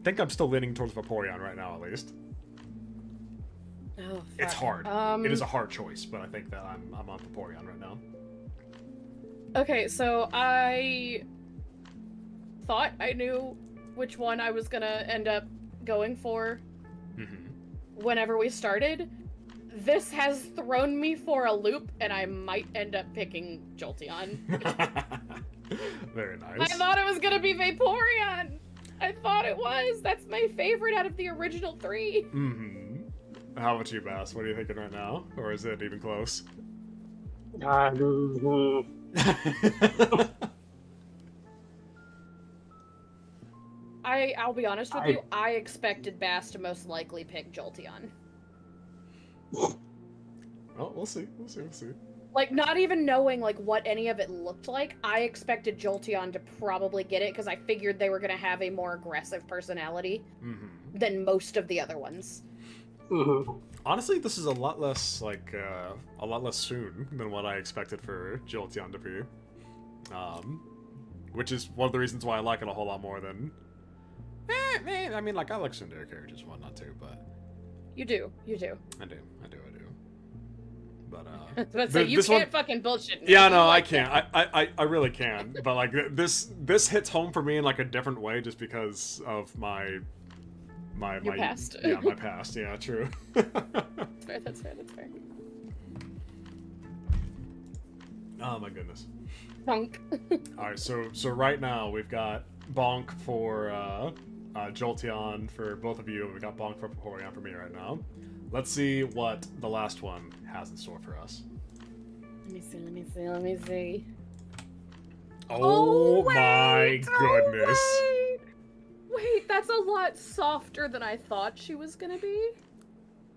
think I'm still leaning towards Vaporeon right now, at least. Oh, fuck. It's hard. It is a hard choice, but I think that I'm on Vaporeon right now. Okay, so I thought I knew which one I was gonna end up going for whenever we started. this has thrown me for a loop, and I might end up picking Jolteon. Very nice. I thought it was gonna be Vaporeon! I thought it was! That's my favorite out of the original 3! Mm-hmm. How about you, Bass? What are you thinking right now? Or is it even close? I'll be honest with you, I expected Bass to most likely pick Jolteon. Oh, we'll see. Like, not even knowing, like, what any of it looked like, I expected Jolteon to probably get it, because I figured they were going to have a more aggressive personality than most of the other ones. Honestly, this is a lot less soon than what I expected for Jolteon to be. Which is one of the reasons why I like it a whole lot more than... I mean, like, I like Tsundere characters and whatnot, too, but... You do. I do. But, But so you can't fucking bullshit me. Yeah, no, I can't. I really can. But, like, this hits home for me in, like, a different way just because of my past. Yeah, my past. Yeah, true. That's fair. Oh, my goodness. Bonk. Alright, so right now we've got Bonk for Jolteon for both of you. We got Bonk for Vaporeon for me right now. Let's see what the last one has in store for us. Let me see. Oh my goodness. Wait, that's a lot softer than I thought she was gonna be.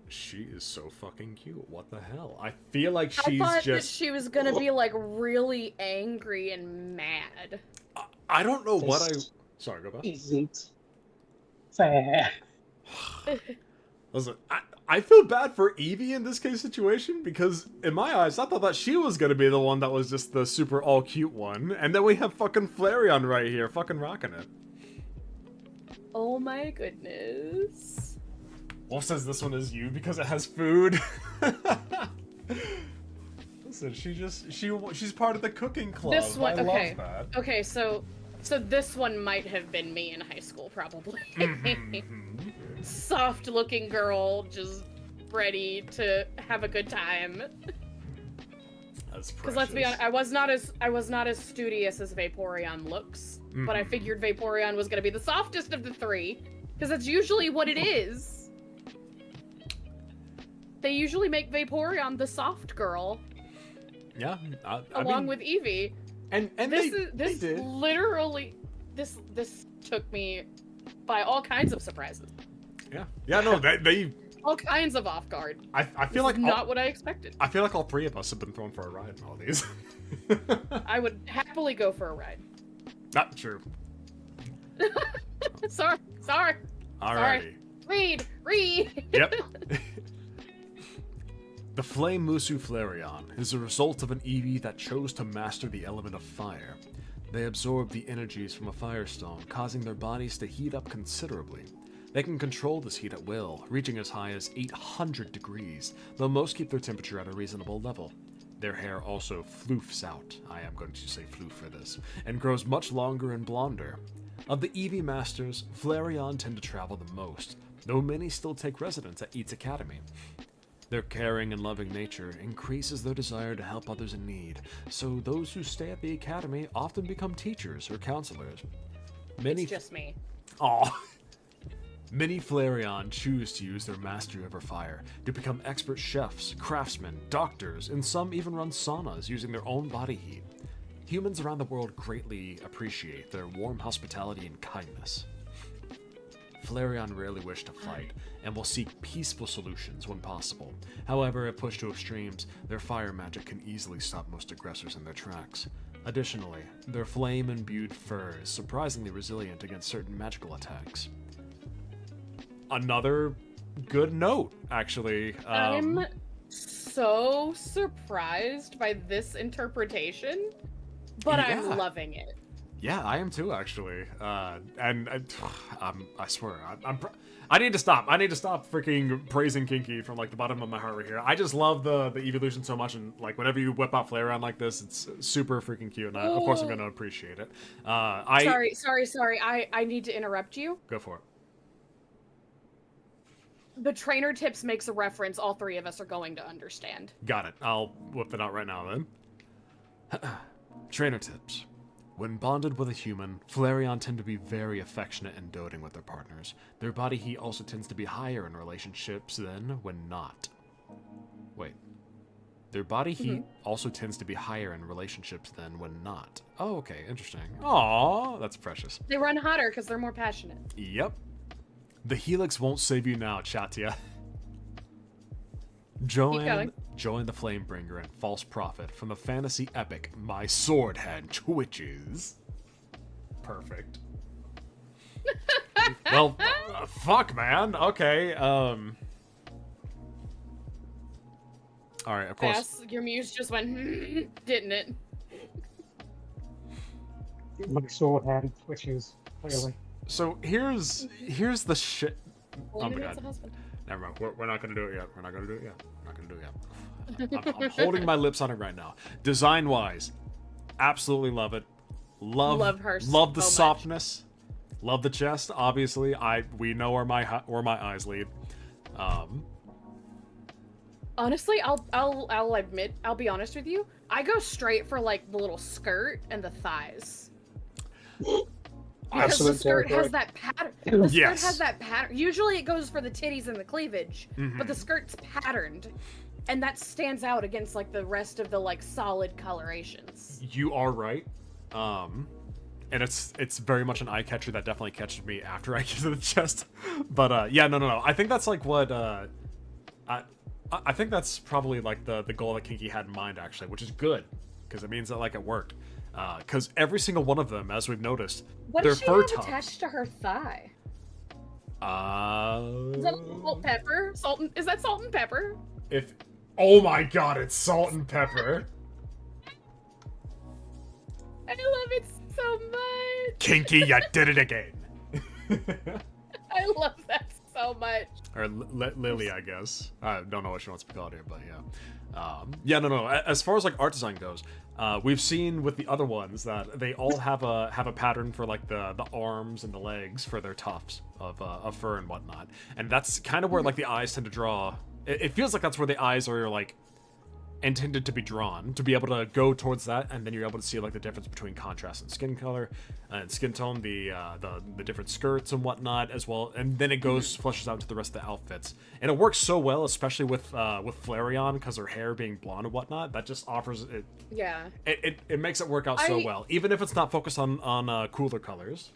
She is so fucking cute. What the hell? I feel like she's I thought just... that she was gonna be, like, really angry and mad. I don't know what I... Sorry, go back. Isn't fair. Listen, I feel bad for Eevee in this case situation because in my eyes, I thought that she was gonna be the one that was just the super all cute one, and then we have fucking Flareon right here, fucking rocking it. Oh my goodness. Wolf says this one is you because it has food. Listen, she's part of the cooking club. This one, I okay. love that. Okay, so this one might have been me in high school, probably. Soft-looking girl, just ready to have a good time. That's precious. Because let's be honest, I was not as studious as Vaporeon looks, but I figured Vaporeon was gonna be the softest of the 3, because that's usually what it is. They usually make Vaporeon the soft girl. Yeah, along with Eevee. And this they did. Literally, this took me by all kinds of surprises. Yeah, no, they all kinds of off guard. I feel like not what I expected. I feel like all 3 of us have been thrown for a ride in all these. I would happily go for a ride. Not true. Sorry. Alrighty. Read. Yep. The Pokemusu Flareon is a result of an Eevee that chose to master the element of fire. They absorb the energies from a firestone, causing their bodies to heat up considerably. They can control this heat at will, reaching as high as 800 degrees, though most keep their temperature at a reasonable level. Their hair also floofs out, I am going to say floof for this, and grows much longer and blonder. Of the Eevee masters, Flareon tend to travel the most, though many still take residence at Eats Academy. Their caring and loving nature increases their desire to help others in need, so those who stay at the academy often become teachers or counselors. It's just me. Aw. Many Flareon choose to use their mastery over fire to become expert chefs, craftsmen, doctors, and some even run saunas using their own body heat. Humans around the world greatly appreciate their warm hospitality and kindness. Flareon rarely wish to fight, and will seek peaceful solutions when possible. However, if pushed to extremes, their fire magic can easily stop most aggressors in their tracks. Additionally, their flame-imbued fur is surprisingly resilient against certain magical attacks. Another good note, actually. I'm so surprised by this interpretation, but yeah. I'm loving it. Yeah, I am too, actually. I swear, I need to stop. I need to stop freaking praising Kinky from like the bottom of my heart right here. I just love the evolution so much, and like whenever you whip out Flareon like this, it's super freaking cute, and of course I'm gonna appreciate it. Sorry. I need to interrupt you. Go for it. the trainer tips makes a reference all three of us are going to understand. Got it. I'll whip it out right now then. Trainer tips. When bonded with a human, Flareon tend to be very affectionate and doting with their partners. Their body heat also tends to be higher in relationships than when not. Wait. Their body heat also tends to be higher in relationships than when not. Oh, okay, interesting. Aww, that's precious. They run hotter because they're more passionate. Yep. The Helix won't save you now, Chatya. Join the Flamebringer and False Prophet from the fantasy epic My Sword Hand Twitches. Perfect. Well, fuck, man. Okay, Alright, of course. Yes, your muse just went, didn't it? My sword hand twitches, clearly. So here's the shit. Oh my It's a god. husband. Never mind. We're not gonna do it yet. We're not gonna do it yet. We're not gonna do it yet. I'm holding my lips on it right now. Design wise, absolutely love it. Love her Love the so much. softness. Love the chest. Obviously, we know where my eyes lead. Honestly, I'll admit, I'll be honest with you. I go straight for like the little skirt and the thighs. Because the skirt has that pattern. The skirt has that pattern. Usually it goes for the titties and the cleavage, but the skirt's patterned. And that stands out against like the rest of the like solid colorations. You are right. And it's very much an eye catcher that definitely catches me after I get to the chest. But yeah, no. I think that's like what I think that's probably like the goal that Kinky had in mind actually, which is good because it means that like it worked. Because every single one of them, as we've noticed, What their does she fur have tops. attached to her thigh? Is Is that salt pepper? Is that salt and pepper? Oh my god, it's salt and pepper. I love it so much. Kinky, you did it again. I love that so much. Or Lily, I guess. I don't know what she wants to be called here, but yeah. Yeah, no. As far as like art design goes, we've seen with the other ones that they all have a pattern for like the arms and the legs for their tufts of fur and whatnot, and that's kind of where like the eyes tend to draw. It feels like that's where the eyes are like intended to be drawn, to be able to go towards that, and then you're able to see like the difference between contrast and skin color and skin tone, the different skirts and whatnot as well, and then it goes flushes out to the rest of the outfits, and it works so well, especially with Flareon because her hair being blonde and whatnot. That just offers it. Yeah. It makes it work out so well, even if it's not focused on cooler colors.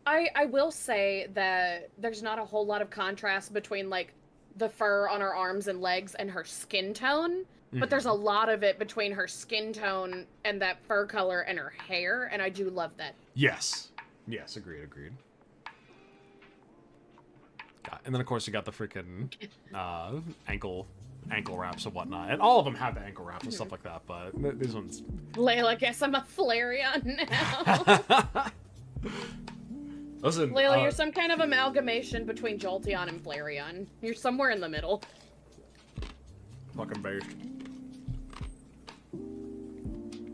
I will say that there's not a whole lot of contrast between like the fur on her arms and legs and her skin tone. But there's a lot of it between her skin tone and that fur color and her hair, and I do love that. Yes, agreed. And then of course you got the freaking ankle wraps and whatnot, and all of them have the ankle wraps and stuff like that. But these ones, Layla, guess I'm a Flareon now. Listen, Layla, you're some kind of amalgamation between Jolteon and Flareon. You're somewhere in the middle. Fucking based.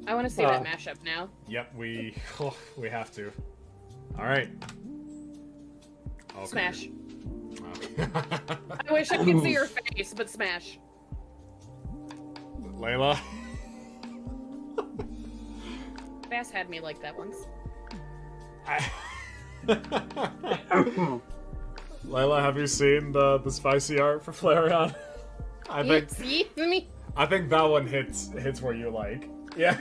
I want to see that mashup now. Yep, we have to. All right. Okay. Smash. Okay. I wish I could see your face, but smash. Layla. Bass had me like that once. Layla, have you seen the spicy art for Flareon? I think that one hits where you like. Yeah.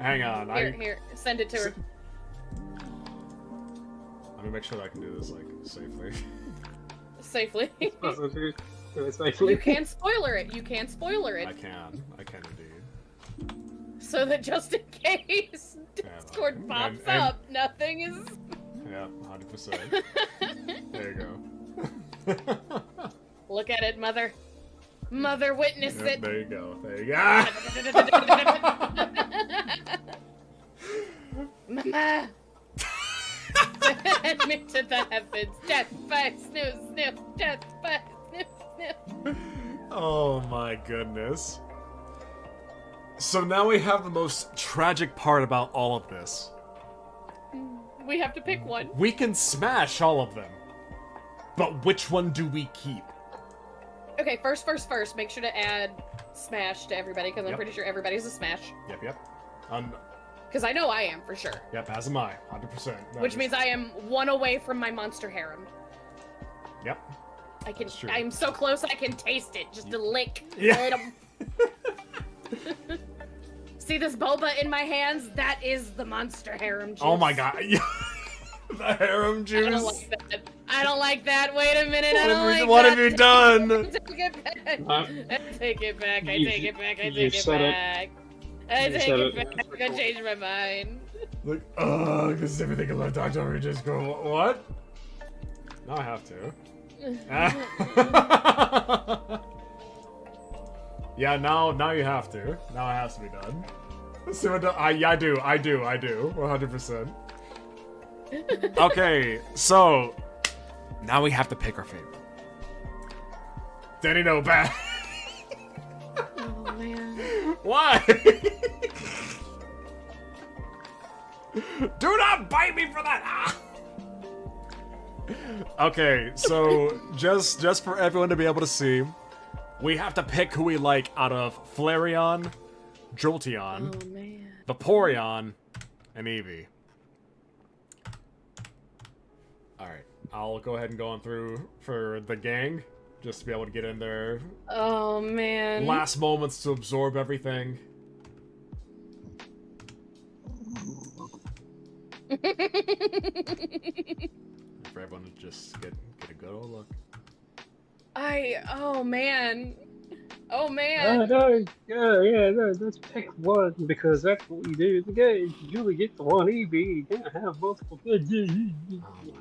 Hang on. Here, send it to her. Let me make sure that I can do this like safely. Safely. Safely. You can spoiler it. I can indeed. So that just in case Discord pops up, nothing is. Yeah, 100%. There you go. Look at it, Mother. Mother, witness it. There you go. Mama. Send me to the heavens. Death by sniff. Death by sniff. Oh my goodness. So now we have the most tragic part about all of this. We have to pick one. We can smash all of them. But which one do we keep? Okay, first, make sure to add Smash to everybody, because I'm pretty sure everybody's a Smash. Yep. Because I know I am, for sure. Yep, as am I, 100%. Which means I am one away from my monster harem. Yep. I'm so close I can taste it, just a lick. Yeah. See this boba in my hands? That is the monster harem juice. Oh my god. The harem juice. I don't like that. I don't like that. Wait a minute. What have you done? Take it back. I take it back. I take it back. I changed my mind. Like, because everything I love Dr. Orange just go, what? Now I have to. Yeah, now you have to. Now it has to be done. See what I do. 100%. Okay, so now we have to pick our favorite. Danny, no, bad. Oh man. Why? Do not bite me for that. Ah! Okay, so just for everyone to be able to see, we have to pick who we like out of Flareon, Jolteon, Vaporeon, and Eevee. Alright, I'll go ahead and go on through for the gang, just to be able to get in there. Oh man. Last moments to absorb everything. For everyone to just get a good old look. Oh man. No, let's pick one because that's what we do in the game. You only get the one EV, you can't have multiple. Oh my god.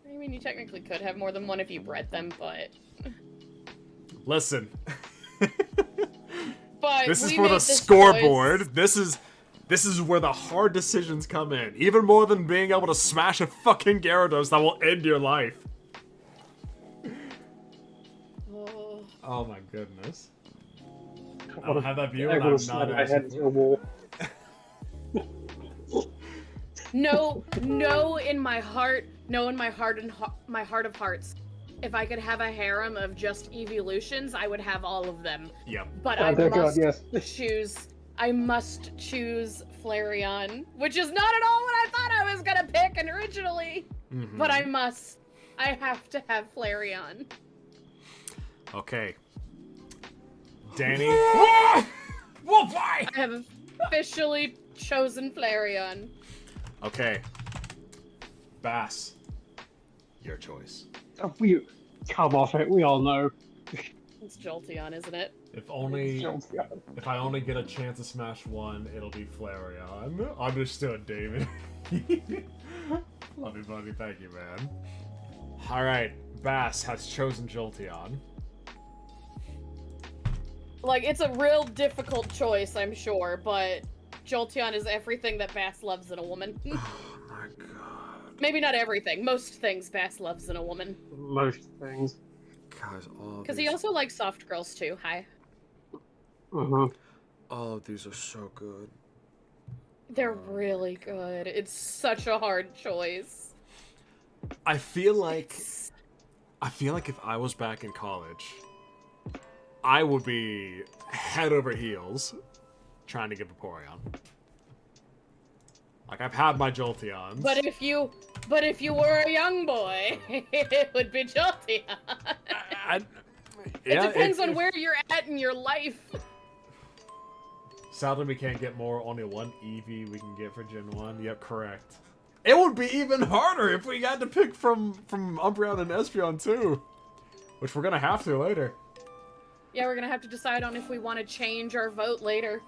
I mean, you technically could have more than one if you bred them, but... Listen. But this is for the scoreboard. This is where the hard decisions come in. Even more than being able to smash a fucking Gyarados that will end your life. Oh my goodness. I don't have that view and I'm not actually... No, in my heart of hearts. If I could have a harem of just evolutions, I would have all of them. Yep. But I must choose Flareon, which is not at all what I thought I was gonna pick originally. But I have to have Flareon. Okay. Danny. Why? I have officially chosen Flareon. Okay. Bass. Your choice. We come off it, we all know. It's Jolteon, isn't it? If I only get a chance to smash one, it'll be Flareon. Understood, David. Love you, buddy. Thank you, man. Alright, Bass has chosen Jolteon. Like, it's a real difficult choice, I'm sure, but Jolteon is everything that Bass loves in a woman. Oh my god. Maybe not everything. Most things Bass loves in a woman. Most things. Guys, because he also likes soft girls too. Hi. Oh, these are so good. They're really good. It's such a hard choice. I feel like if I was back in college, I would be head over heels trying to get Vaporeon. Like, I've had my Jolteons. But if you were a young boy, it would be Jolteon. It depends on where you're at in your life. Sadly, we can't get more. Only one Eevee we can get for Gen 1. Yep, correct. It would be even harder if we had to pick from Umbreon and Espeon too. Which we're gonna have to later. Yeah, we're gonna have to decide on if we want to change our vote later.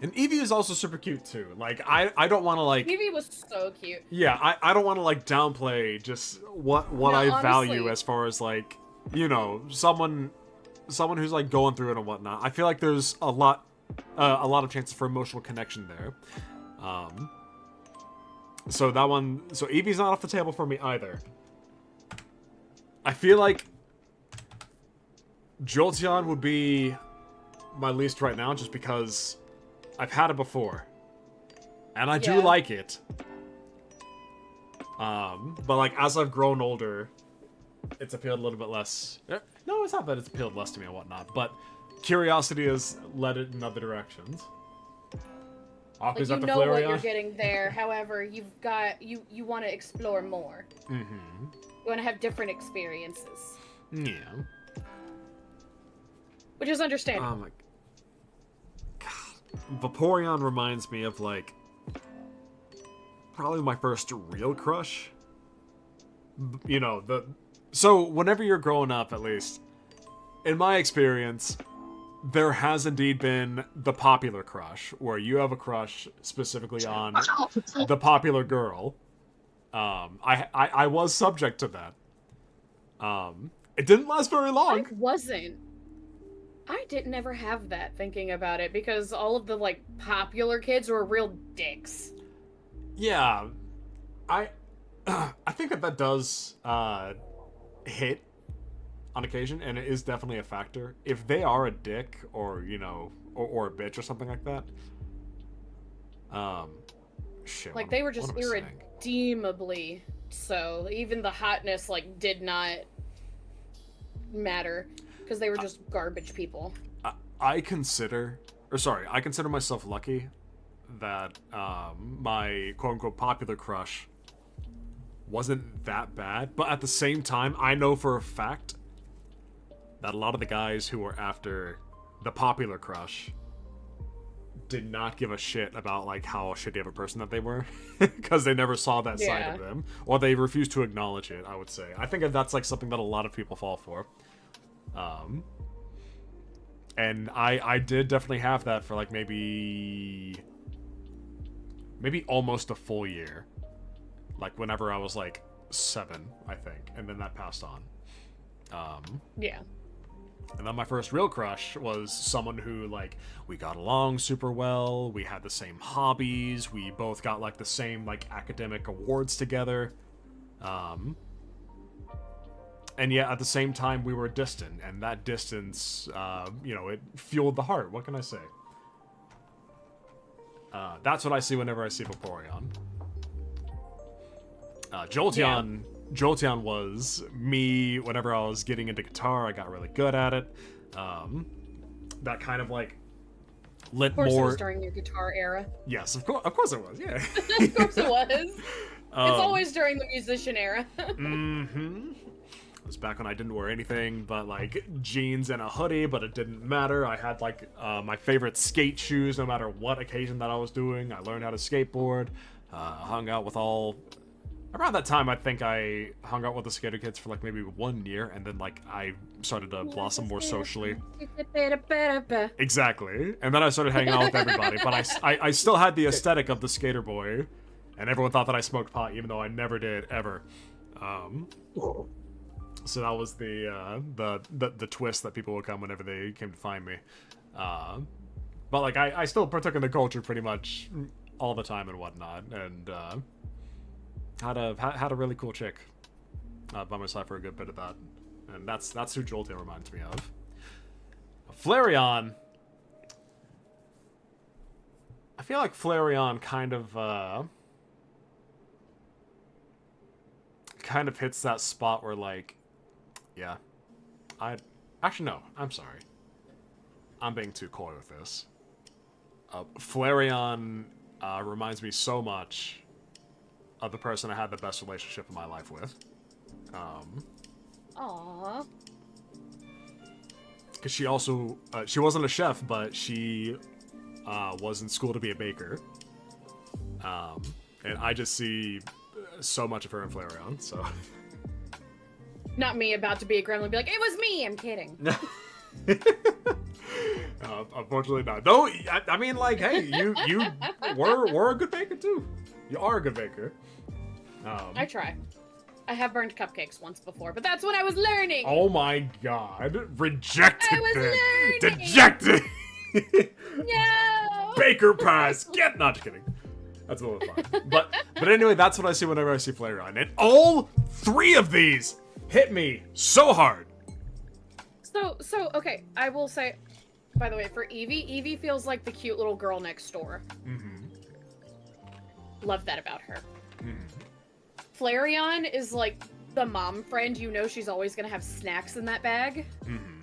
And Eevee is also super cute too. Like, I don't want to like... Eevee was so cute. Yeah, I don't want to like downplay just what I value as far as like, you know, someone who's like going through it and whatnot. I feel like there's a lot of chances for emotional connection there. So Eevee's not off the table for me either. I feel like Jolteon would be my least right now just because I've had it before. And I do like it. But like as I've grown older, it's appealed a little bit less. No, it's not that it's appealed less to me and whatnot, but curiosity has led it in other directions. Like, you know what you're getting there. However, you want to explore more. Mm-hmm. You want to have different experiences. Yeah. Which is understandable. Oh my God. Vaporeon reminds me of, like, probably my first real crush. You know, so whenever you're growing up, at least, in my experience, there has indeed been the popular crush, where you have a crush specifically on the popular girl. I was subject to that. It didn't last very long. I wasn't. I didn't ever have that, thinking about it, because all of the, like, popular kids were real dicks. Yeah. I think that does hit on occasion, and it is definitely a factor. If they are a dick, or, you know, or a bitch or something like that, shit. Like, they were just irredeemably so. Even the hotness, like, did not matter, because they were just garbage people. I consider myself lucky that my quote-unquote popular crush wasn't that bad, but at the same time, I know for a fact that a lot of the guys who were after the popular crush did not give a shit about, like, how shitty of a person that they were, because they never saw that side of them, or they refused to acknowledge it, I would say. I think that's, like, something that a lot of people fall for. And I did definitely have that for, like, maybe almost a full year. Like, whenever I was, like, 7, I think. And then that passed on. Yeah. And then my first real crush was someone who, like, we got along super well. We had the same hobbies. We both got, like, the same, like, academic awards together. And yet, at the same time, we were distant. And that distance, you know, it fueled the heart. What can I say? That's what I see whenever I see Vaporeon. Jolteon was me whenever I was getting into guitar. I got really good at it. That kind of, like, lit more. Of course it was during your guitar era. Yes, of course it was, yeah. Of course it was. It's always during the musician era. Mm-hmm. It was back when I didn't wear anything but, like, jeans and a hoodie, but it didn't matter. I had, like, my favorite skate shoes no matter what occasion that I was doing. I learned how to skateboard, hung out with all... Around that time, I think I hung out with the skater kids for, like, maybe 1 year, and then, like, I started to blossom more socially. Exactly. And then I started hanging out with everybody, but I still had the aesthetic of the skater boy, and everyone thought that I smoked pot, even though I never did, ever. So that was the twist that people would come whenever they came to find me. But, like, I still partook in the culture pretty much all the time and whatnot, and, had a really cool chick by my side for a good bit of that, and that's who Jolteon reminds me of. Flareon, I feel like Flareon kind of hits that spot where, like, yeah, actually no, I'm sorry, I'm being too coy with this. Flareon reminds me so much of the person I had the best relationship in my life with. Aww. Because she also, she wasn't a chef, but she was in school to be a baker. And I just see so much of her in Flareon, so... Not me about to be a gremlin and be like, it was me! I'm kidding. Unfortunately not. No, I mean, like, hey, you were a good baker, too. You are a good baker. I try. I have burned cupcakes once before, but that's when I was learning! Oh my god. Rejected. I was learning! Dejected! No! Baker pies! Not just kidding. That's a little fun. But anyway, that's what I see whenever I see Flareon. And all 3 of these hit me so hard. So, okay, I will say, by the way, for Eevee feels like the cute little girl next door. Mm-hmm. Love that about her. Mm-hmm. Flareon is like the mom friend, you know she's always gonna have snacks in that bag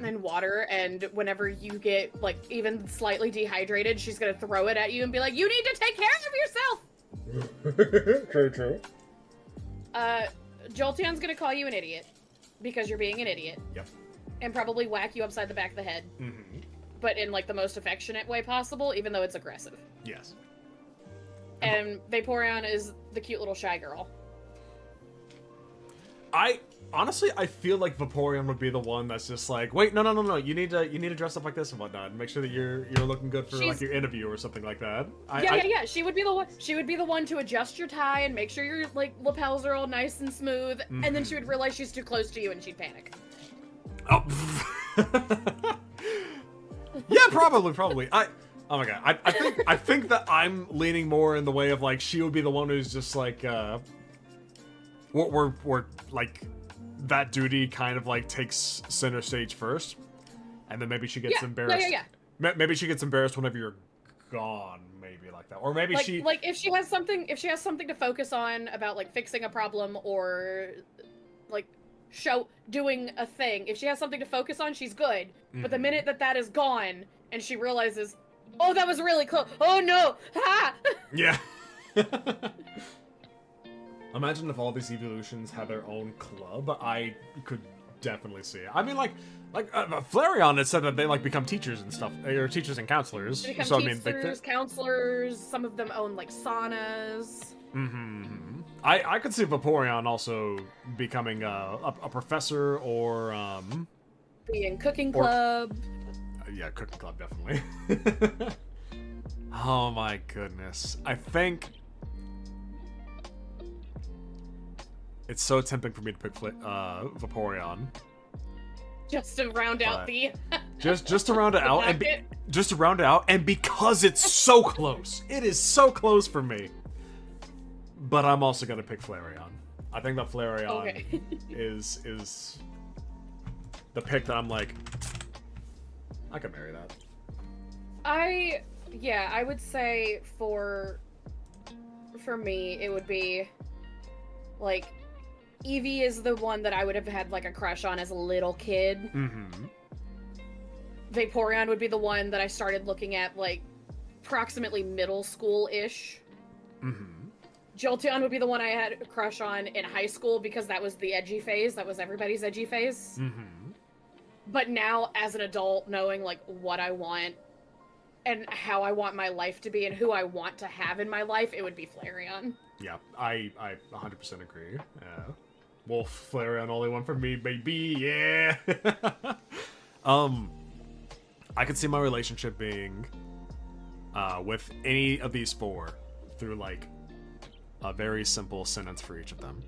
and water, and whenever you get like even slightly dehydrated, she's gonna throw it at you and be like, "You need to take care of yourself." True. Jolteon's gonna call you an idiot because you're being an idiot. Yep. And probably whack you upside the back of the head, but in like the most affectionate way possible, even though it's aggressive. Yes. And Vaporeon is the cute little shy girl. Honestly, I feel like Vaporeon would be the one that's just like, wait, no, you need to dress up like this and whatnot, and make sure that you're looking good for like your interview or something like that. Yeah. She would be the one. She would be the one to adjust your tie and make sure your like lapels are all nice and smooth, and then she would realize she's too close to you and she'd panic. Oh. Yeah, probably. Oh my god, I think that I'm leaning more in the way of like she would be the one who's just like we're like that duty kind of like takes center stage first, and then maybe she gets embarrassed. Yeah. Maybe she gets embarrassed whenever you're gone, maybe like that, or maybe like if she has something to focus on about like fixing a problem or like doing a thing. If she has something to focus on, she's good. But the minute that is gone and she realizes, oh, that was really close. Oh no! Ha! Yeah. Imagine if all these evolutions had their own club. I could definitely see it. I mean, like Flareon had said that they like become teachers and stuff, or teachers and counselors. They become so teachers, I mean, counselors. Some of them own like saunas. I could see Vaporeon also becoming a professor or being cooking club. Yeah, cooking club definitely. Oh my goodness, I think it's so tempting for me to pick Vaporeon. Just to round out the. just to round it out and because it's so close. It is so close for me. But I'm also gonna pick Flareon. I think that Flareon is the pick that I'm like, I could marry that. I would say for me it would be like Eevee is the one that I would have had like a crush on as a little kid. Vaporeon would be the one that I started looking at like approximately middle school-ish. Jolteon would be the one I had a crush on in high school because that was the edgy phase. That was everybody's edgy phase. But now, as an adult, knowing like what I want and how I want my life to be and who I want to have in my life, it would be Flareon. Yeah, I 100% agree. Wolf, Flareon, only one for me, baby. Yeah. I could see my relationship being with any of these four through like a very simple sentence for each of them.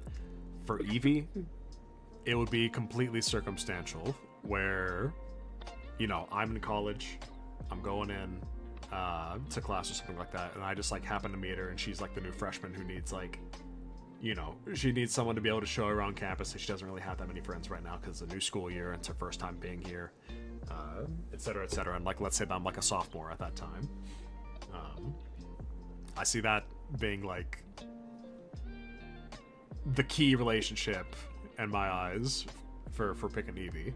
For Eevee, it would be completely circumstantial, where, you know, I'm in college, I'm going in to class or something like that, and I just like happen to meet her, and she's like the new freshman who needs like, you know, she needs someone to be able to show her around campus, and she doesn't really have that many friends right now because it's a new school year and it's her first time being here, etc., etc. And like, let's say that I'm like a sophomore at that time. I see that being like the key relationship in my eyes for picking Eevee.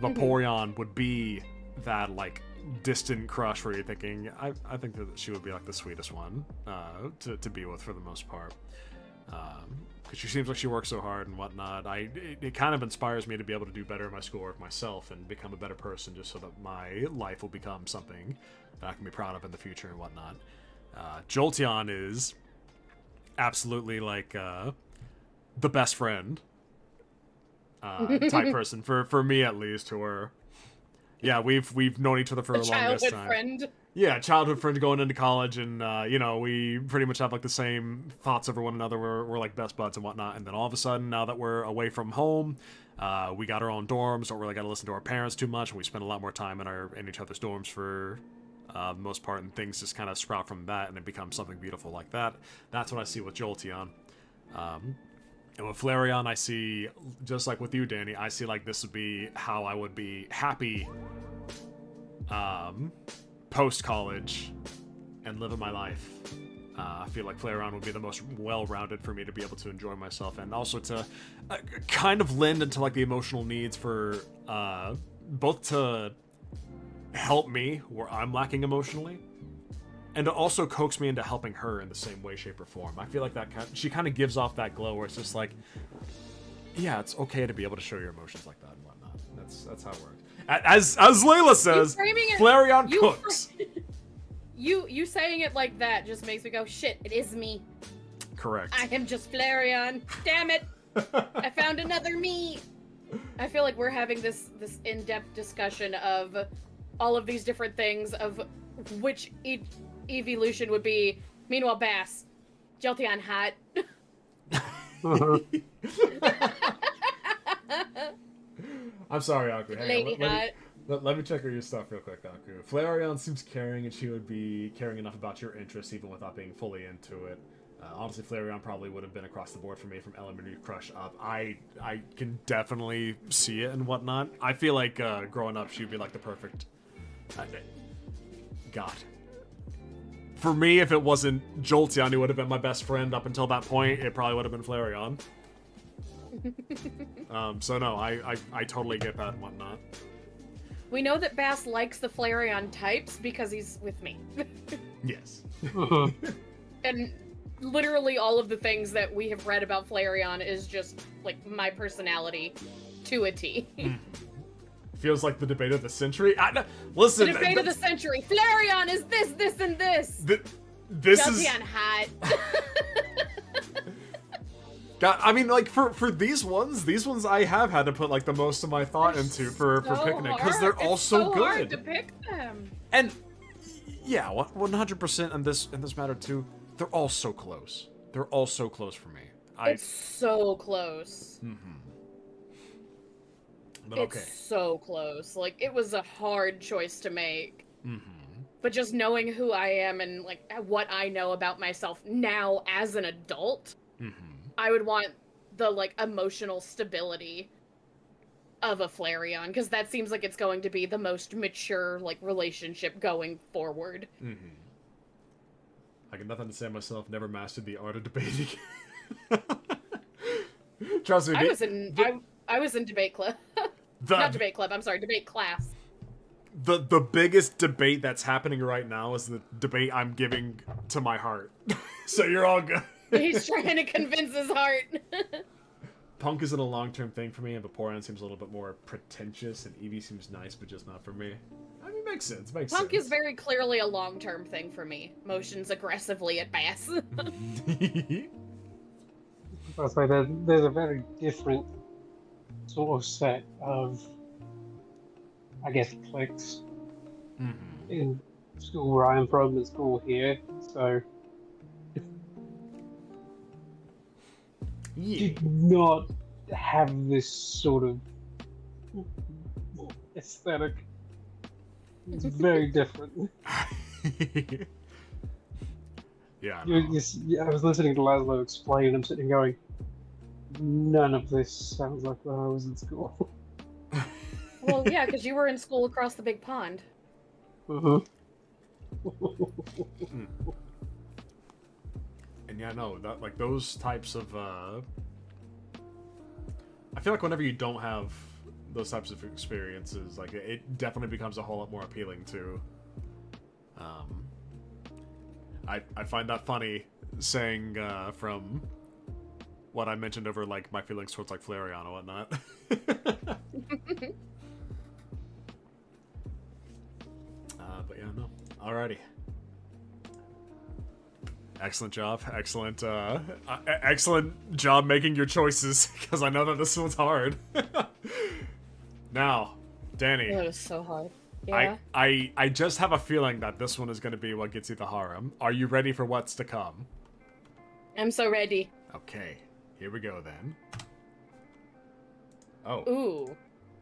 Vaporeon would be that like distant crush where you're thinking, I think that she would be like the sweetest one to be with for the most part, because she seems like she works so hard and whatnot. It kind of inspires me to be able to do better in my schoolwork myself and become a better person, just so that my life will become something that I can be proud of in the future and whatnot. Jolteon is absolutely like the best friend type person for me, at least, who are, yeah, we've known each other for a longest time. Friend. Yeah, childhood friend going into college, and you know, we pretty much have like the same thoughts over one another. We're like best buds and whatnot. And then all of a sudden, now that we're away from home, we got our own dorms. Don't really got to listen to our parents too much, and we spend a lot more time in each other's dorms for the most part, and things just kind of sprout from that, and it becomes something beautiful like that. That's what I see with Jolteon. And with Flareon, I see, just like with you, Danny, I see like this would be how I would be happy post-college and living my life I feel like Flareon would be the most well-rounded for me to be able to enjoy myself, and also to kind of lend into like the emotional needs for both to help me where I'm lacking emotionally, and to also coax me into helping her in the same way, shape, or form. I feel like she kind of gives off that glow where it's just like, yeah, it's okay to be able to show your emotions like that and whatnot. That's how it works. As Layla says, Flareon cooks. You saying it like that just makes me go, shit, it is me. Correct. I am just Flareon. Damn it. I found another me. I feel like we're having this in-depth discussion of all of these different things of which evolution would be. Meanwhile, Bass, Jolteon hot. I'm sorry, Aku. Lady hot. Let me check your stuff real quick, Aku. Flareon seems caring, and she would be caring enough about your interests even without being fully into it. Honestly, Flareon probably would have been across the board for me from elementary crush up. I can definitely see it and whatnot. I feel like growing up, she'd be like the perfect... God. For me, if it wasn't Jolteon who would have been my best friend up until that point, it probably would have been Flareon. So no, I totally get that and whatnot. We know that Bass likes the Flareon types because he's with me. Yes. And literally all of the things that we have read about Flareon is just, like, my personality to a T. Feels like the debate of the century. Listen, the debate of the century. Flareon is this, and this. This is... Jolteon hot. God, I mean, like, for these ones I have had to put, like, the most of my thought into for picking it, because they're all so good. Hard to pick them. And, yeah, 100% in this matter, too, they're all so close. They're all so close for me. It's so close. But okay. It's so close. Like, it was a hard choice to make. But just knowing who I am and, like, what I know about myself now as an adult... I would want the, like, emotional stability of a Flareon, because that seems like it's going to be the most mature, like, relationship going forward. I got nothing to say myself, never mastered the art of debating. Trust me. I was in debate club. Not debate club, I'm sorry, debate class. The biggest debate that's happening right now is the debate I'm giving to my heart. So you're all good. He's trying to convince his heart. Punk isn't a long-term thing for me, and Vaporeon seems a little bit more pretentious, and Eevee seems nice, but just not for me. I mean, makes sense, Punk is very clearly a long-term thing for me. Motions aggressively at Bass. I'll say there's a very different sort of set of, I guess, cliques in school where I am from and school here, so... did not have this sort of aesthetic. It's very different. Yeah. I was listening to Laszlo explain, and I'm sitting going, none of this sounds like when I was in school. Well, yeah, because you were in school across the big pond. And yeah, no, that, like, those types of, I feel like whenever you don't have those types of experiences, like, it definitely becomes a whole lot more appealing to, I find that funny, saying, from what I mentioned over, like, my feelings towards, like, Flareon and whatnot. But yeah, no. Alrighty. Excellent job. Excellent job making your choices, because I know that this one's hard. Now, Danny. It was so hard. Yeah. I just have a feeling that this one is going to be what gets you the harem. Are you ready for what's to come? I'm so ready. Okay, here we go then. Oh. Ooh.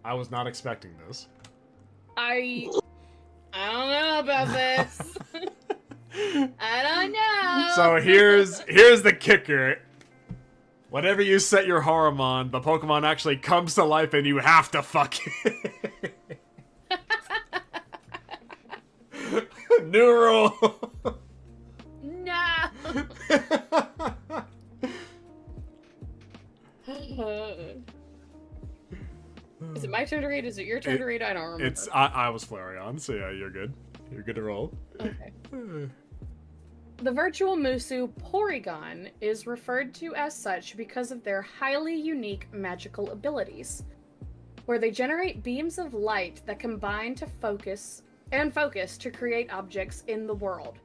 I was not expecting this. I don't know about this. I don't know. So here's the kicker. Whenever you set your harem on, the Pokemon actually comes to life and you have to fuck it. New rule. No. read? Is it your turn to read? I don't remember. I was Flareon, so yeah, you're good. You're good to roll. Okay. The virtual Musu Porygon is referred to as such because of their highly unique magical abilities, where they generate beams of light that combine to focus to create objects in the world.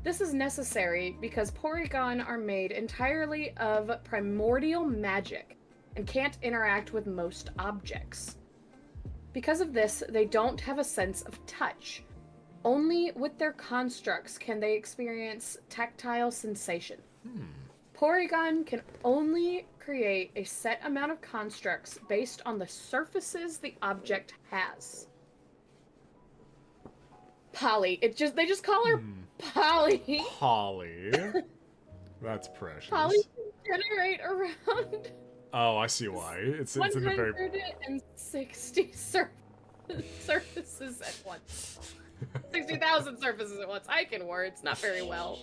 This is necessary because Porygon are made entirely of primordial magic and can't interact with most objects. Because of this, they don't have a sense of touch. Only with their constructs can they experience tactile sensation. Porygon can only create a set amount of constructs based on the surfaces the object has. Polly. They just call her Polly. Polly. That's precious. Polly can generate around Oh, I see why. It's in the very 160 surfaces at once. 60,000 surfaces at once. I can words, not very well.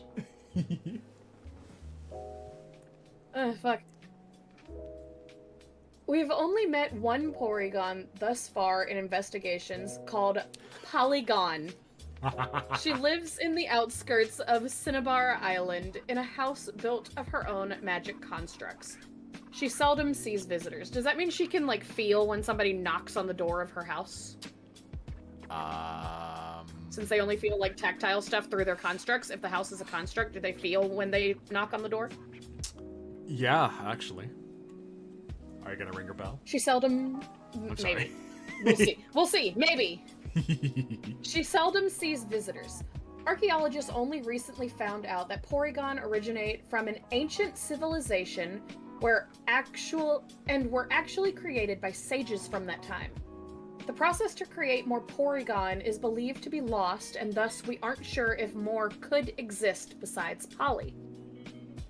Fuck. We've only met one Porygon thus far in investigations called Polygon. She lives in the outskirts of Cinnabar Island in a house built of her own magic constructs. She seldom sees visitors. Does that mean she can, like, feel when somebody knocks on the door of her house? Since they only feel, like, tactile stuff through their constructs, if the house is a construct, do they feel when they knock on the door? Yeah, actually. Are you gonna ring her bell? She seldom... I'm maybe. sorry. We'll see. Maybe. She seldom sees visitors. Archaeologists only recently found out that Porygon originate from an ancient civilization were actually created by sages from that time. The process to create more Porygon is believed to be lost, and thus we aren't sure if more could exist besides Polly.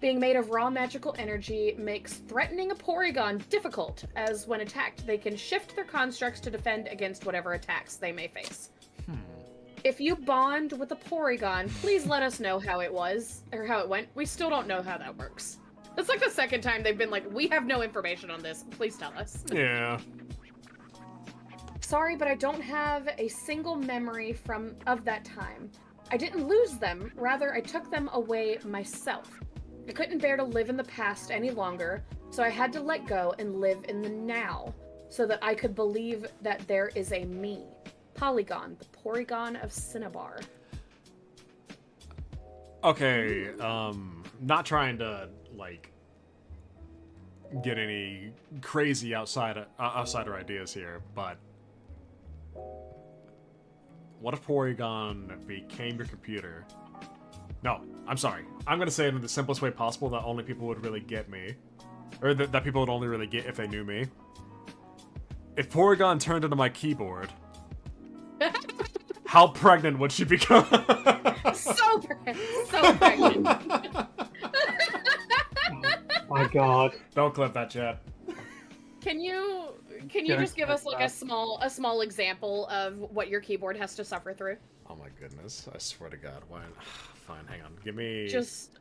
Being made of raw magical energy makes threatening a Porygon difficult, as when attacked, they can shift their constructs to defend against whatever attacks they may face. If you bond with a Porygon, please let us know how it went. We still don't know how that works. That's like the second time they've been like, we have no information on this. Please tell us. Yeah. Sorry, but I don't have a single memory of that time. I didn't lose them. Rather, I took them away myself. I couldn't bear to live in the past any longer, so I had to let go and live in the now, so that I could believe that there is a me. Polygon, the Porygon of Cinnabar. Okay, not trying to, like, get any crazy outsider ideas here, but what if Porygon became your computer? No, I'm sorry. I'm gonna say it in the simplest way possible that only people would really get me. Or that people would only really get if they knew me. If Porygon turned into my keyboard, how pregnant would she become? So pregnant. Oh my god. Don't clip that, chat. Can you just give us like a small example of what your keyboard has to suffer through? Oh my goodness! I swear to God. Why? Fine, hang on. Give me. Just.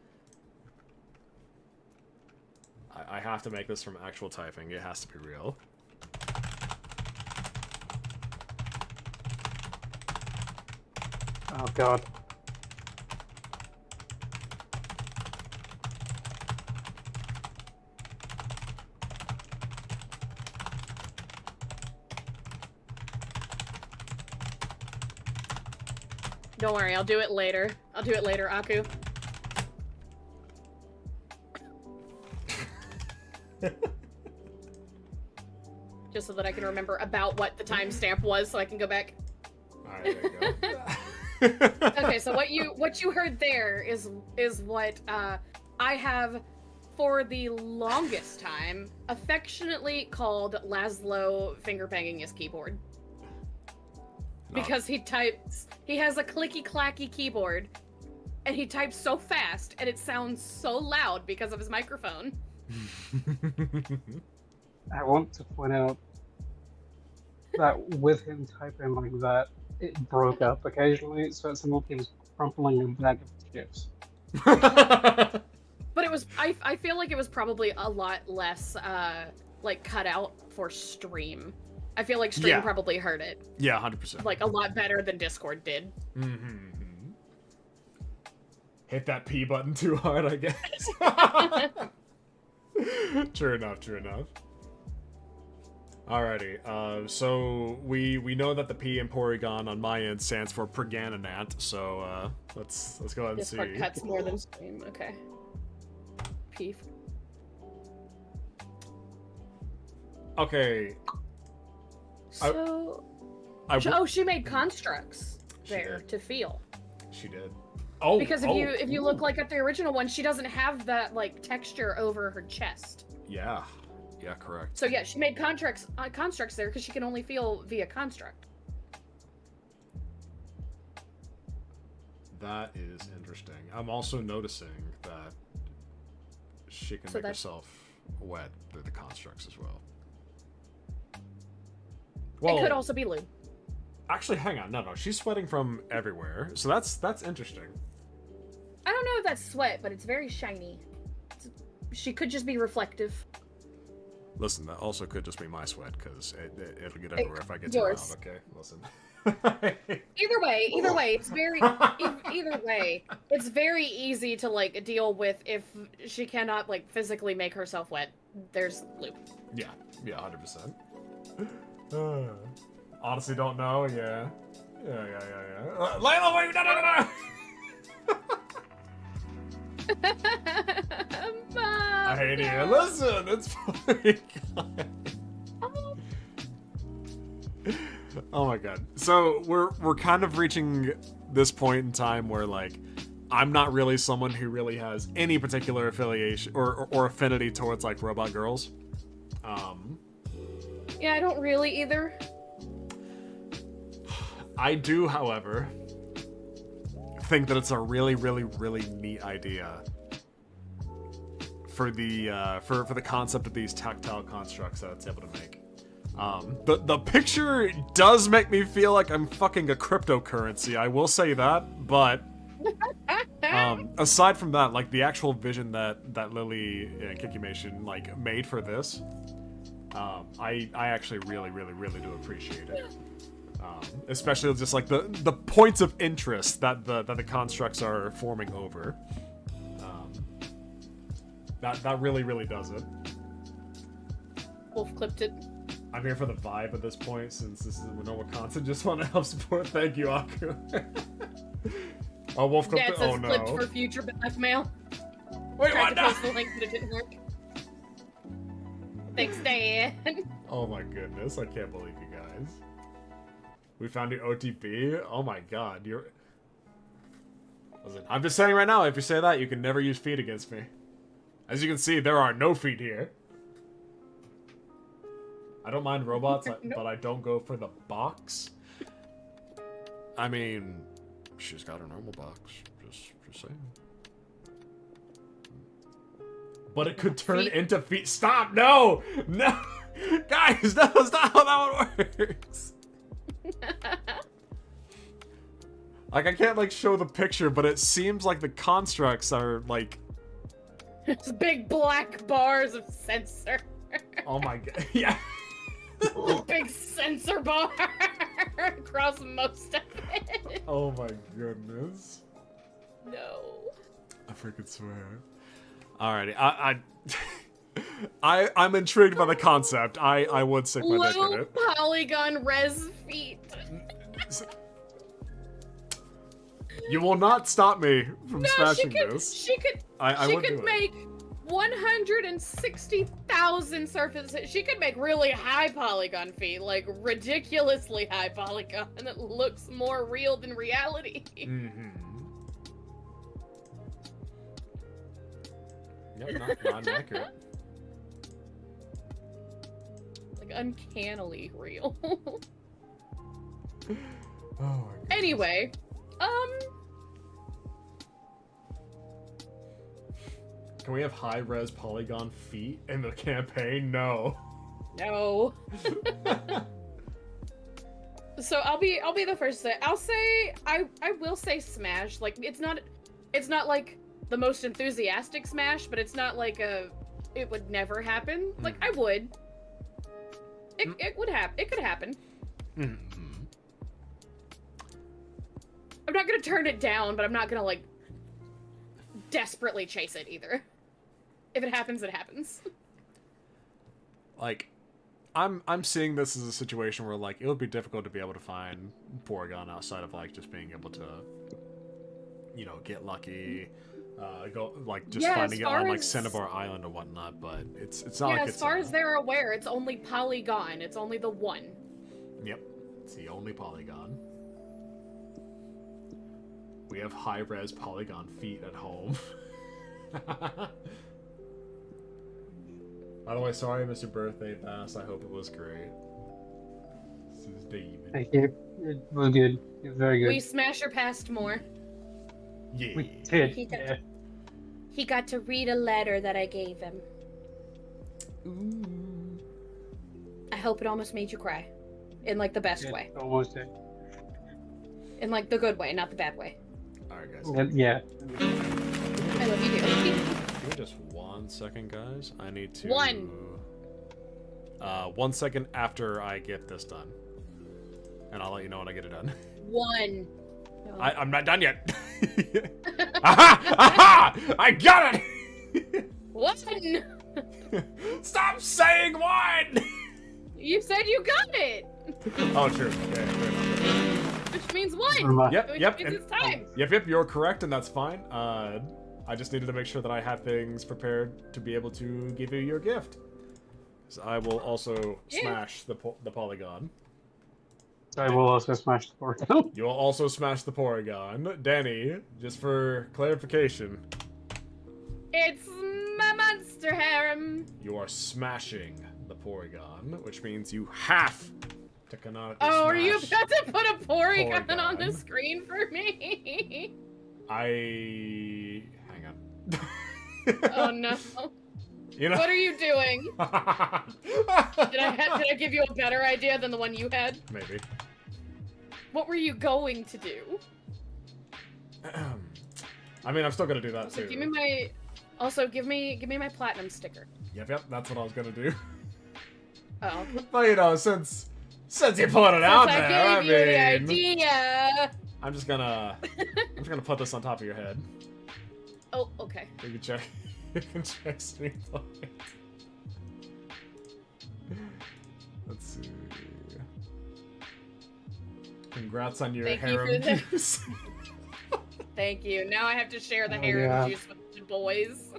I have to make this from actual typing. It has to be real. Oh god. Don't worry, I'll do it later. Aku. Just so that I can remember about what the timestamp was, so I can go back. Alright, there you go. Okay, so what you heard there is what I have for the longest time affectionately called Laszlo finger banging his keyboard. Because he has a clicky-clacky keyboard, and he types so fast, and it sounds so loud because of his microphone. I want to point out that with him typing like that, it broke up occasionally, so it seemed like he was crumpling a bag of chips. But it was, I feel like it was probably a lot less, like, cut out for stream. I feel like Stream Yeah. probably heard it. Yeah, 100%. Like, a lot better than Discord did. Mm-hmm. Hit that P button too hard, I guess. True enough, true enough. Alrighty, so we know that the P in Porygon on my end stands for Pregananant, so let's go ahead and Discord see. cuts more than Stream. Okay. P. Okay. So... she made constructs there to feel. She did. Oh, because if you look like at the original one, she doesn't have that like texture over her chest. Yeah, yeah, correct. So yeah, she made constructs there because she can only feel via construct. That is interesting. I'm also noticing that she can make herself wet through the constructs as well. It could also be lube. Actually, hang on. No, she's sweating from everywhere. So that's interesting. I don't know if that's sweat, but it's very shiny. She could just be reflective. Listen, that also could just be my sweat, because it'll get everywhere if I get too loud, okay? Listen. Either way, it's very either way, it's very easy to like deal with if she cannot like physically make herself wet. There's lube. Yeah, 100%. Honestly, don't know. Yeah. Layla, wait! No! I hate you. Listen, it's funny. Oh my god. So we're kind of reaching this point in time where like I'm not really someone who really has any particular affiliation or affinity towards like robot girls. Yeah, I don't really either. I do, however, think that it's a really, really, really neat idea for the for the concept of these tactile constructs that it's able to make. The picture does make me feel like I'm fucking a cryptocurrency. I will say that, but aside from that, like the actual vision that Lily and Kinkymation like made for this, I actually really, really, really do appreciate it. Especially just like the points of interest that the constructs are forming over. That really, really does it. Wolf clipped it. I'm here for the vibe at this point, since this is no Wisconsin. Just want to help support. Thank you, Aku. Oh, Wolf clipped it. Oh no. Clipped for future blackmail. Wait, Tried what? to No. post the link, but it didn't work. Thanks, Dan. Oh my goodness, I can't believe you guys. We found your OTP? Oh my god, you're... Listen, I'm just saying right now, if you say that, you can never use feet against me. As you can see, there are no feet here. I don't mind robots, but I don't go for the box. I mean, she's got a normal box. Just saying. But it could turn into feet. Stop! No! No! Guys, that's not how that one works! Like, I can't, like, show the picture, but it seems like the constructs are, like... It's big black bars of sensor. Oh my god. Yeah. Big sensor bar across most of it. Oh my goodness. No. I freaking swear. Alrighty, I'm intrigued by the concept. I would stick my dick in Low it. polygon res feet. You will not stop me from smashing she could, this. She could. I she would could do make 160,000 surfaces. She could make really high polygon feet, like ridiculously high polygon that looks more real than reality. Mm-hmm. Yep, not inaccurate. Like uncannily real. Oh my goodness. Anyway, Can we have high-res polygon feet in the campaign? No. no. So I'll be the first to say. I will say Smash. Like it's not like the most enthusiastic Smash, but it's not like it would never happen. Like I would. It would happen. It could happen. Mm-hmm. I'm not gonna turn it down, but I'm not gonna like desperately chase it either. If it happens, it happens. Like, I'm seeing this as a situation where like it would be difficult to be able to find Porygon outside of like just being able to, you know, get lucky, go like just finding it on like Cinnabar Island or whatnot. But it's not like as far as they're aware, it's only Polygon. It's only the one. Yep, it's the only Polygon. We have high-res Polygon feet at home. By the way, sorry I missed your birthday, Bass. I hope it was great. This is David. Thank you. It was good. It was very good. We smash her past more. Yeah. We did. Yeah. He got to read a letter that I gave him. Ooh. I hope it almost made you cry. In like the best way. Almost did. In like the good way, not the bad way. Alright, guys. Yeah. I love you too. Give me just 1 second, guys. I need to... 1. 1 second after I get this done. And I'll let you know when I get it done. 1. No. I'm not done yet. Aha! Aha! I got it! 1! Stop saying 1! You said you got it! Oh, true. Okay, fair enough. Which means 1! Yep, Which yep. means it's time! Yep, you're correct, and that's fine. I just needed to make sure that I had things prepared to be able to give you your gift. So I will also smash the Polygon. I will also smash the Porygon. You will also smash the Porygon. Danny, just for clarification. It's my monster harem! You are smashing the Porygon, which means you have to canonically Oh, smash. are you about to put a Porygon on the Porygon. screen for me? Hang on. Oh no. You know... What are you doing? Did Did I give you a better idea than the one you had? Maybe. What were you going to do? I mean, I'm still gonna do that Also, too. give me my. Also, give me my platinum sticker. Yep, that's what I was gonna do. Oh. But you know, since you put it out Since there, I gave you the I mean, idea. I'm just gonna put this on top of your head. Oh, okay. You can check. You can check stream points. Let's see. Congrats on your Thank you harem for the- juice. Thank you. Now I have to share the Oh, harem yeah. juice with the boys.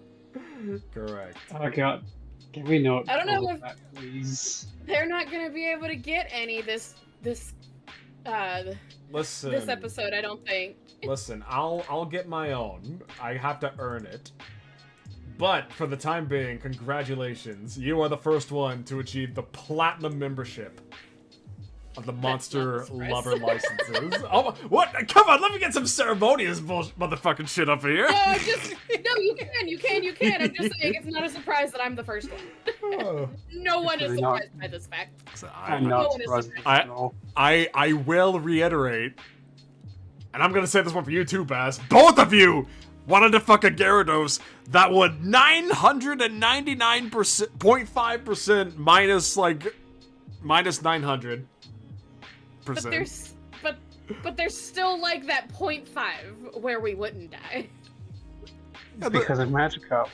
Correct. Oh god. Can we not I don't know call if- that, please? They're not gonna be able to get any this Listen. episode. I don't think. Listen, I'll get my own. I have to earn it. But for the time being, congratulations. You are the first one to achieve the platinum membership of the Monster not a surprise. Lover licenses. Oh, what? Come on, let me get some ceremonious motherfucking shit up here. No, you can. I'm just saying it's not a surprise that I'm the first one. Oh. No one is Actually not. surprised by this fact. So I'm No not one is surprised surprised. at all. I will reiterate, and I'm gonna say this one for you too, Bass. Both of you wanted to fuck a Gyarados that would 999.5% minus 900%. But there's still like that 0.5 where we wouldn't die Because of Magikarp.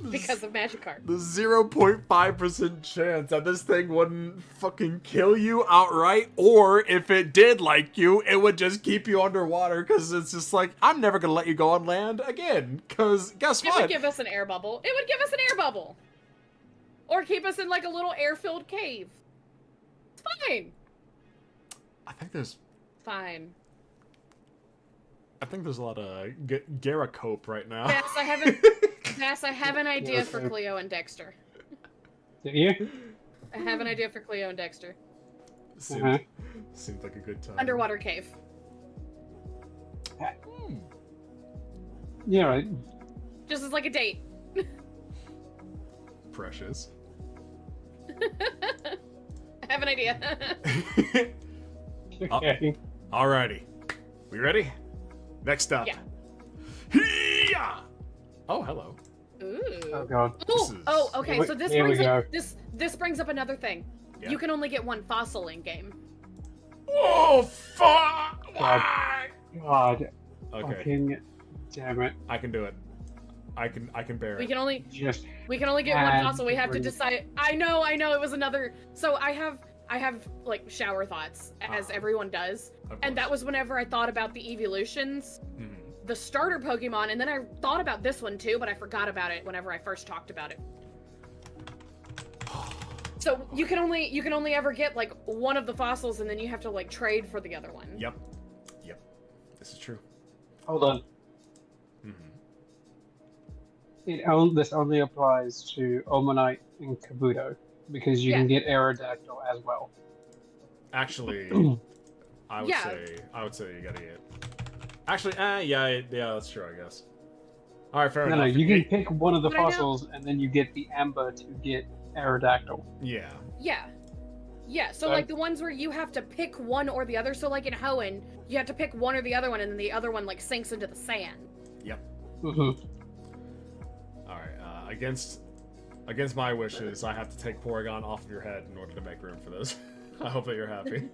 because of Magikarp. The 0.5% chance that this thing wouldn't fucking kill you outright, or if it did like you, it would just keep you underwater, because it's just like, I'm never gonna let you go on land again, because guess It would what? give us an air bubble. It would give us an air bubble. Or keep us in like a little air-filled cave. It's fine. I think there's a lot of Gyaracope right now. Bass, I have an idea for Cleo and Dexter. Do you? I have an idea for Cleo and Dexter. Seems like a good time. Underwater cave. Yeah, right. Just as like a date. Precious. I have an idea. Okay. Alrighty. We ready? Next up. Yeah. Hee-yah! Oh, hello. Ooh. Oh god. This is- Oh, okay. So Here we go. this brings up another thing. Yeah. you can only get one fossil in game. Oh fuck! Why? God. Okay, Fucking damn it. I can do it. I can bear We it. can only Just get one had fossil. We to have to bring- decide. I know. It was another. So I have like shower thoughts, as everyone does, and that was whenever I thought about the evolutions, the starter Pokemon, and then I thought about this one too, but I forgot about it whenever I first talked about it. So you can only ever get like one of the fossils, and then you have to like trade for the other one. Yep. This is true. hold on. Mm-hmm. This only applies to Omanite and Kabuto because you can get Aerodactyl as well. Actually, I would say you gotta get. Actually, yeah, that's true, I guess. All right, fair enough. No, you can pick one of the But I know- fossils and then you get the Amber to get Aerodactyl. Yeah. Yeah, so like the ones where you have to pick one or the other. So like in Hoenn, you have to pick one or the other one, and then the other one like sinks into the sand. Yep. Mm-hmm. All right. Against my wishes, I have to take Porygon off of your head in order to make room for this. I hope that you're happy.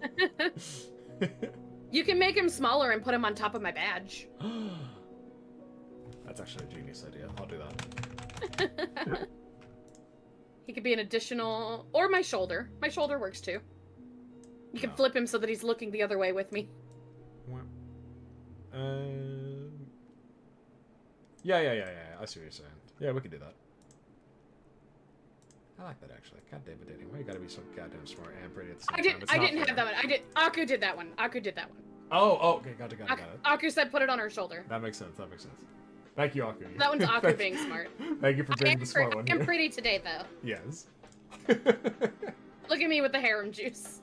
You can make him smaller and put him on top of my badge. That's actually a genius idea. I'll do that. He could be an additional, or my shoulder. My shoulder works too. You can flip him so that he's looking the other way with me. Yeah. I see what you're saying. Yeah, we can do that. I like that actually. God damn it, anyway. You gotta be so goddamn smart and pretty at the same time. I didn't have that one. Aku did that one. Oh, okay, got it. Aku said put it on her shoulder. That makes sense. Thank you, Aku. That one's Aku being smart. Thank you for being the smart one. I'm pretty today, though. Yes. Look at me with the harem juice.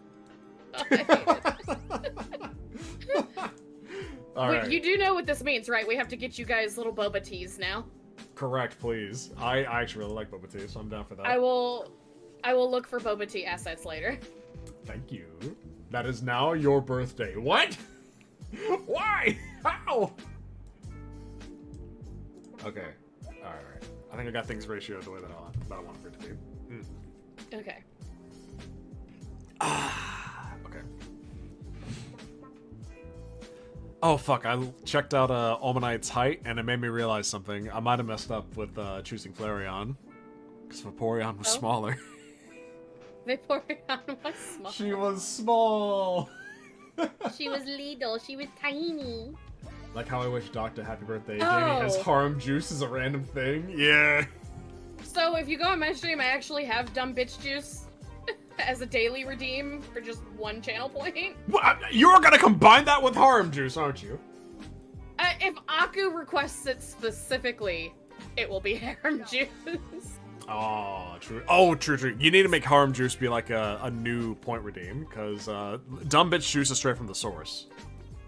Oh, I hate it. All right. You do know what this means, right? We have to get you guys little boba teas now. Correct, please. I actually really like boba tea, so I'm down for that. I will look for boba tea assets later. Thank you. That is now your birthday. What? Why? How? Okay. Alright. I think I got things ratioed the way that I want for it to be. Okay. Okay. Oh, fuck. I checked out Omanite's height, and it made me realize something. I might have messed up with choosing Flareon. Because Vaporeon was smaller. Vaporeon was small. She was small! She was little. She was tiny. Like how I wish Dr. Happy Birthday Jamie has harem juice as a random thing. Yeah. So if you go on my stream, I actually have dumb bitch juice as a daily redeem for just one channel point. What? You're gonna combine that with harem juice, aren't you? If Aku requests it specifically, it will be harem juice. Oh, true. Oh, true. You need to make harem juice be like a new point redeem, because dumb bitch juice is straight from the source.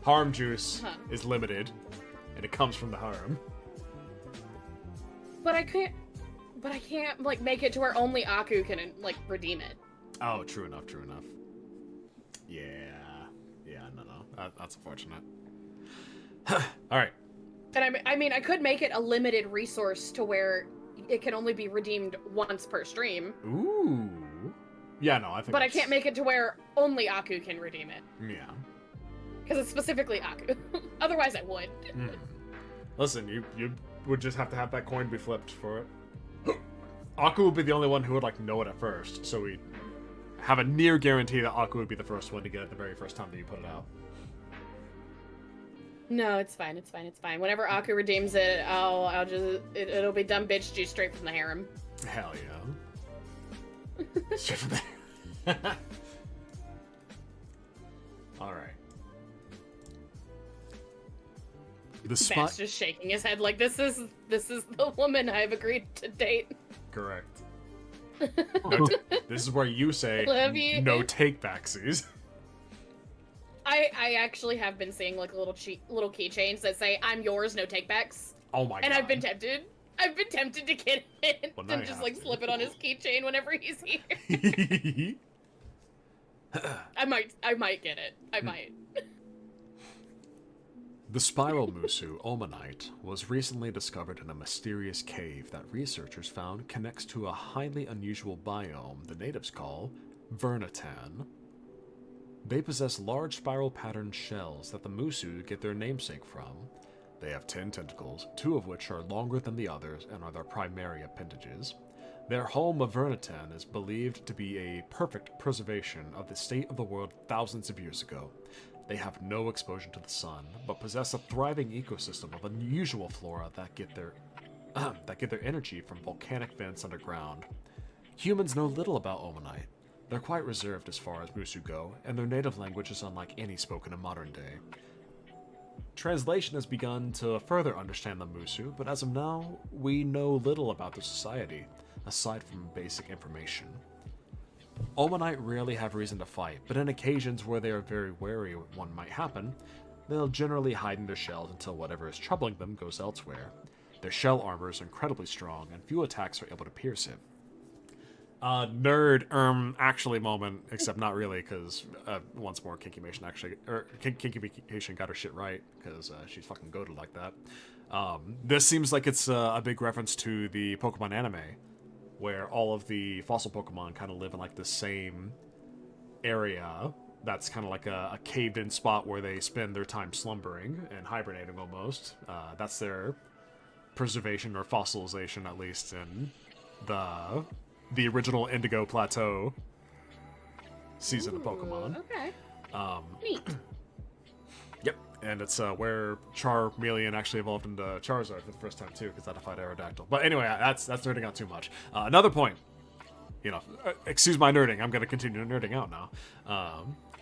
Harem juice is limited, and it comes from the harem. But I can't like make it to where only Aku can like redeem it. Oh, true enough. Yeah, no. That's unfortunate. All right. And I mean, I could make it a limited resource to where it can only be redeemed once per stream. Ooh. Yeah, no, I think. But I can't make it to where only Aku can redeem it. Yeah. Because it's specifically Aku. Otherwise, I would. Listen, you would just have to have that coin be flipped for it. Aku would be the only one who would like know it at first, so we have a near guarantee that Aku would be the first one to get it the very first time that you put it out. No, it's fine. Whenever Aku redeems it, I'll just it'll be dumb bitch juice straight from the harem. Hell yeah. Straight from there. All right. Matt's just shaking his head like this is the woman I've agreed to date. Correct. This is where you say Love you. no take backsies. I actually have been seeing like little keychains that say "I'm yours, no takebacks." Oh my god! And I've been tempted. I've been tempted to get it and just like slip it on his keychain whenever he's here. I might get it. I might. The spiral Musu, Omanite, was recently discovered in a mysterious cave that researchers found connects to a highly unusual biome the natives call Vernitan. They possess large spiral-patterned shells that the Musu get their namesake from. They have 10 tentacles, 2 of which are longer than the others and are their primary appendages. Their home of Vernitan is believed to be a perfect preservation of the state of the world thousands of years ago. They have no exposure to the sun, but possess a thriving ecosystem of unusual flora that get their energy from volcanic vents underground. Humans know little about Omanite. They're quite reserved as far as Musu go, and their native language is unlike any spoken in modern day. Translation has begun to further understand the Musu, but as of now, we know little about their society, aside from basic information. Omanite rarely have reason to fight, but in occasions where they are very wary one might happen, they'll generally hide in their shells until whatever is troubling them goes elsewhere. Their shell armor is incredibly strong, and few attacks are able to pierce it. Actually moment, except not really, because once more, Kinkymation got her shit right, because she's fucking goated like that. This seems like it's a big reference to the Pokemon anime, where all of the fossil Pokemon kind of live in like the same area. That's kind of like a caved-in spot where they spend their time slumbering and hibernating almost. That's their preservation or fossilization, at least in the original Indigo Plateau season of Pokemon. Okay. Neat. Yep, and it's where Charmeleon actually evolved into Charizard for the first time too, because that defied Aerodactyl. But anyway, that's nerding out too much. Another point. Excuse my nerding. I'm going to continue nerding out now.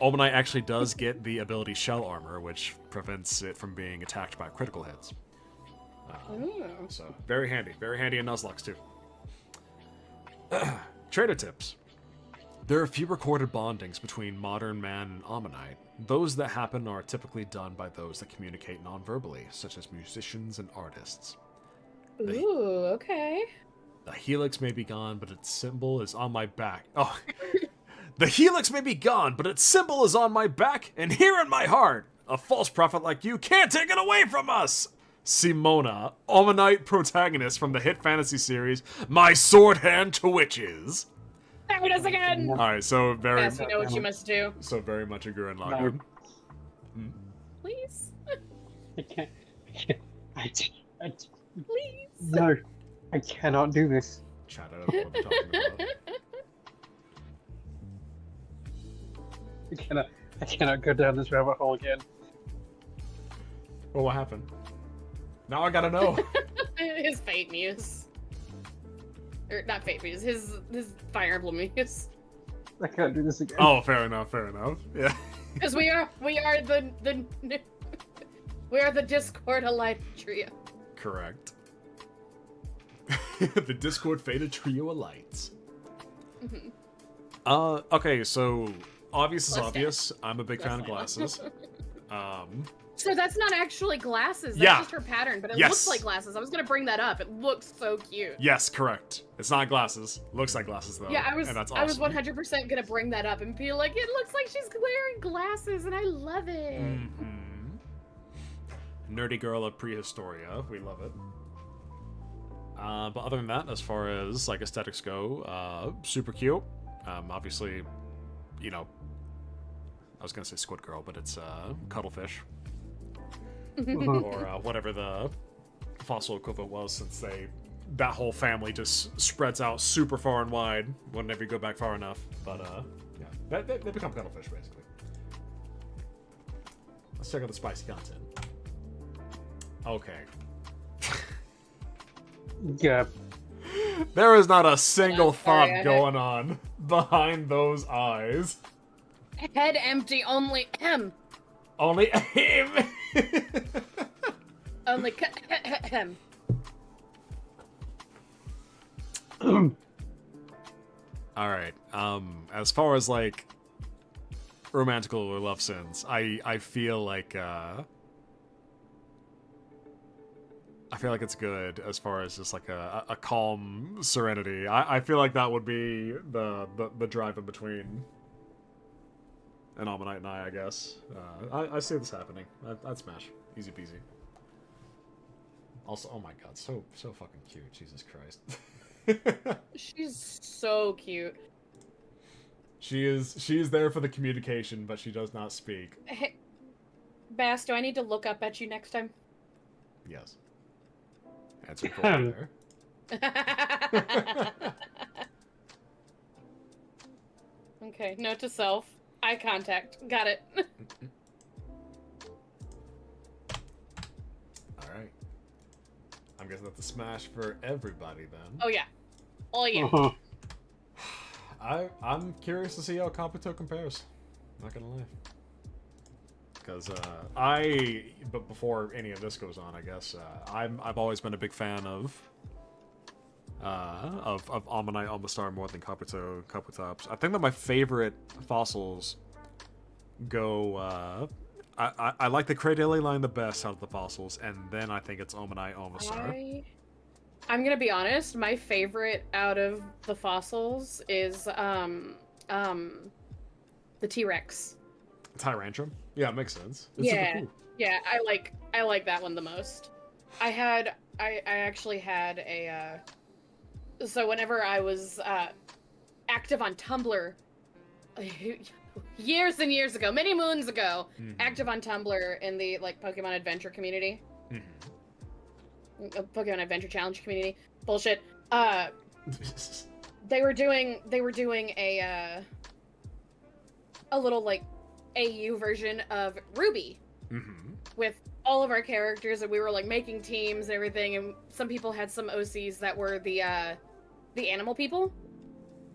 Omanite actually does get the ability Shell Armor, which prevents it from being attacked by critical hits. So, very handy. Very handy in Nuzlocke, too. Trader tips. There are few recorded bondings between modern man and Omanite. Those that happen are typically done by those that communicate non-verbally, such as musicians and artists. Ooh, okay. The helix may be gone, but its symbol is on my back. Oh, the helix may be gone, but its symbol is on my back and here in my heart. A false prophet like you can't take it away from us. Simona, Omanite protagonist from the hit fantasy series My Sword Hand Twitches. There it is again! Alright, so very... Yes, you know what you must do. So very much a Gurren Lagann. No. Please? I can't. Please? No, I cannot do this. Chat, I don't know what they're talking about. I cannot go down this rabbit hole again. Well, what happened? Now I gotta know. His Fate Muse. Or, not Fate Muse, his Fire Emblem Muse. I can't do this again. Oh, fair enough, yeah. Because we are the Discord Allied Trio. Correct. The Discord Fated Trio of Lights. Mm-hmm. Okay, so obvious is Let's obvious. I'm a big fan of glasses. So that's not actually glasses. That's Yeah. just her pattern, but it Yes. looks like glasses. I was gonna bring that up. It looks so cute. Yes, correct. It's not glasses. Looks like glasses though. Yeah, and that's awesome. I was 100% gonna bring that up and be like, it looks like she's wearing glasses, and I love it. Mm-hmm. Nerdy girl of prehistoria. We love it. But other than that, as far as like aesthetics go, super cute. Obviously, I was gonna say squid girl, but it's cuttlefish. Or whatever the fossil equivalent was, since that whole family just spreads out super far and wide whenever you go back far enough. But yeah, they become cuttlefish basically. Let's check out the spicy content. Okay. Yeah. There is not a single thought sorry, going on behind those eyes. Head empty, only M. Only aim. Only M. All right. As far as like romantical or love sins, I feel like it's good as far as just like a calm serenity. I feel like that would be the drive in between an Ammonite and I guess. I see this happening. I'd smash. Easy peasy. Also, oh my god, so fucking cute. Jesus Christ. She's so cute. She is there for the communication, but she does not speak. Hey, Bass, do I need to look up at you next time? Yes. Answer for there. Okay, note to self. Eye contact. Got it. Alright. I'm guessing that's a smash for everybody then. Oh yeah. Oh yeah. Uh-huh. I'm curious to see how Kabuto compares. Not gonna lie. Because but before any of this goes on, I guess I've always been a big fan of Ammonite, Omastar more than Kabutops. I think that my favorite fossils go. I like the Cradily line the best out of the fossils, and then I think it's Ammonite, Omastar. I'm gonna be honest. My favorite out of the fossils is the T-Rex. Tyrantrum? Yeah, it makes sense. It's Yeah, super cool. yeah. I like that one the most. I actually had a so whenever I was active on Tumblr years and years ago, many moons ago, active on Tumblr in the like Pokemon Adventure community. Pokemon Adventure Challenge community. Bullshit. They were doing a little like AU version of Ruby with all of our characters, and we were like making teams and everything, and some people had some OCs that were the animal people,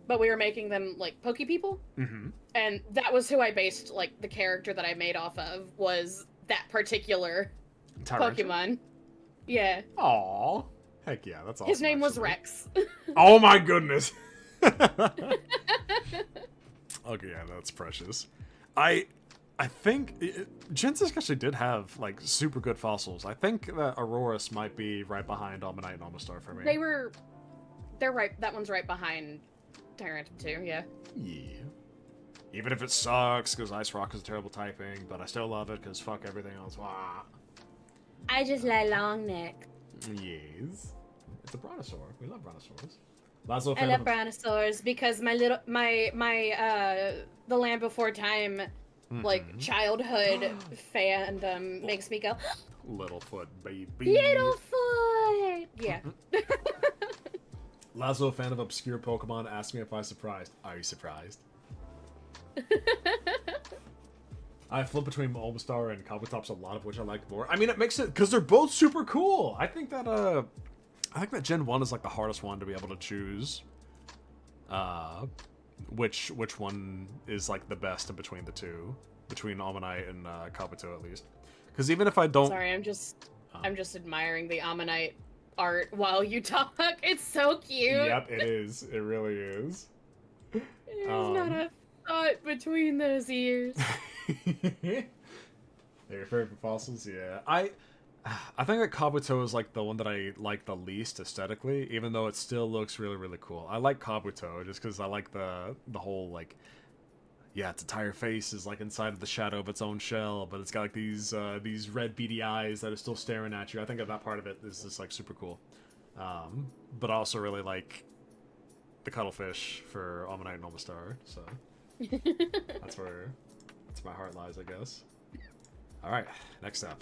but we were making them like Poke people. And that was who I based like the character that I made off of, was that particular Pokemon. Yeah. Aww. Heck yeah, that's awesome. His name was actually. Rex. Oh my goodness. Okay, yeah, that's precious. I think Genesis actually did have like super good fossils. I think that Auroras might be right behind Ammonite and Omastar for me. They're right. That one's right behind Tyrant too. Yeah. Yeah. Even if it sucks, because Ice Rock is a terrible typing, but I still love it because fuck everything else. Wah. I just like long neck. Yes. It's a brontosaur. We love brontosaurs. I love brontosaurs because the Land Before Time, like childhood fandom makes me go, Littlefoot, baby. Littlefoot. Yeah. Lazo, fan of obscure Pokemon, asked me if I was surprised. Are you surprised? I flip between Omastar and Kabutops, a lot of which I like more. I mean, it makes it because they're both super cool. I think that Gen 1 is like the hardest one to be able to choose. Which one is like the best in between the two, between Ammonite and Kabuto at least. Because even if I don't, sorry, I'm just admiring the Ammonite art while you talk. It's so cute. Yep, it is. It really is. There's not a thought between those ears. They're your favorite fossils? Yeah. I think that Kabuto is like the one that I like the least aesthetically, even though it still looks really, really cool. I like Kabuto just because I like the whole like, yeah, its entire face is like inside of the shadow of its own shell, but it's got like these red beady eyes that are still staring at you. I think that part of it is just like super cool. But I also really like the cuttlefish for Ammonite and Omastar, so that's where my heart lies, I guess. All right, next up.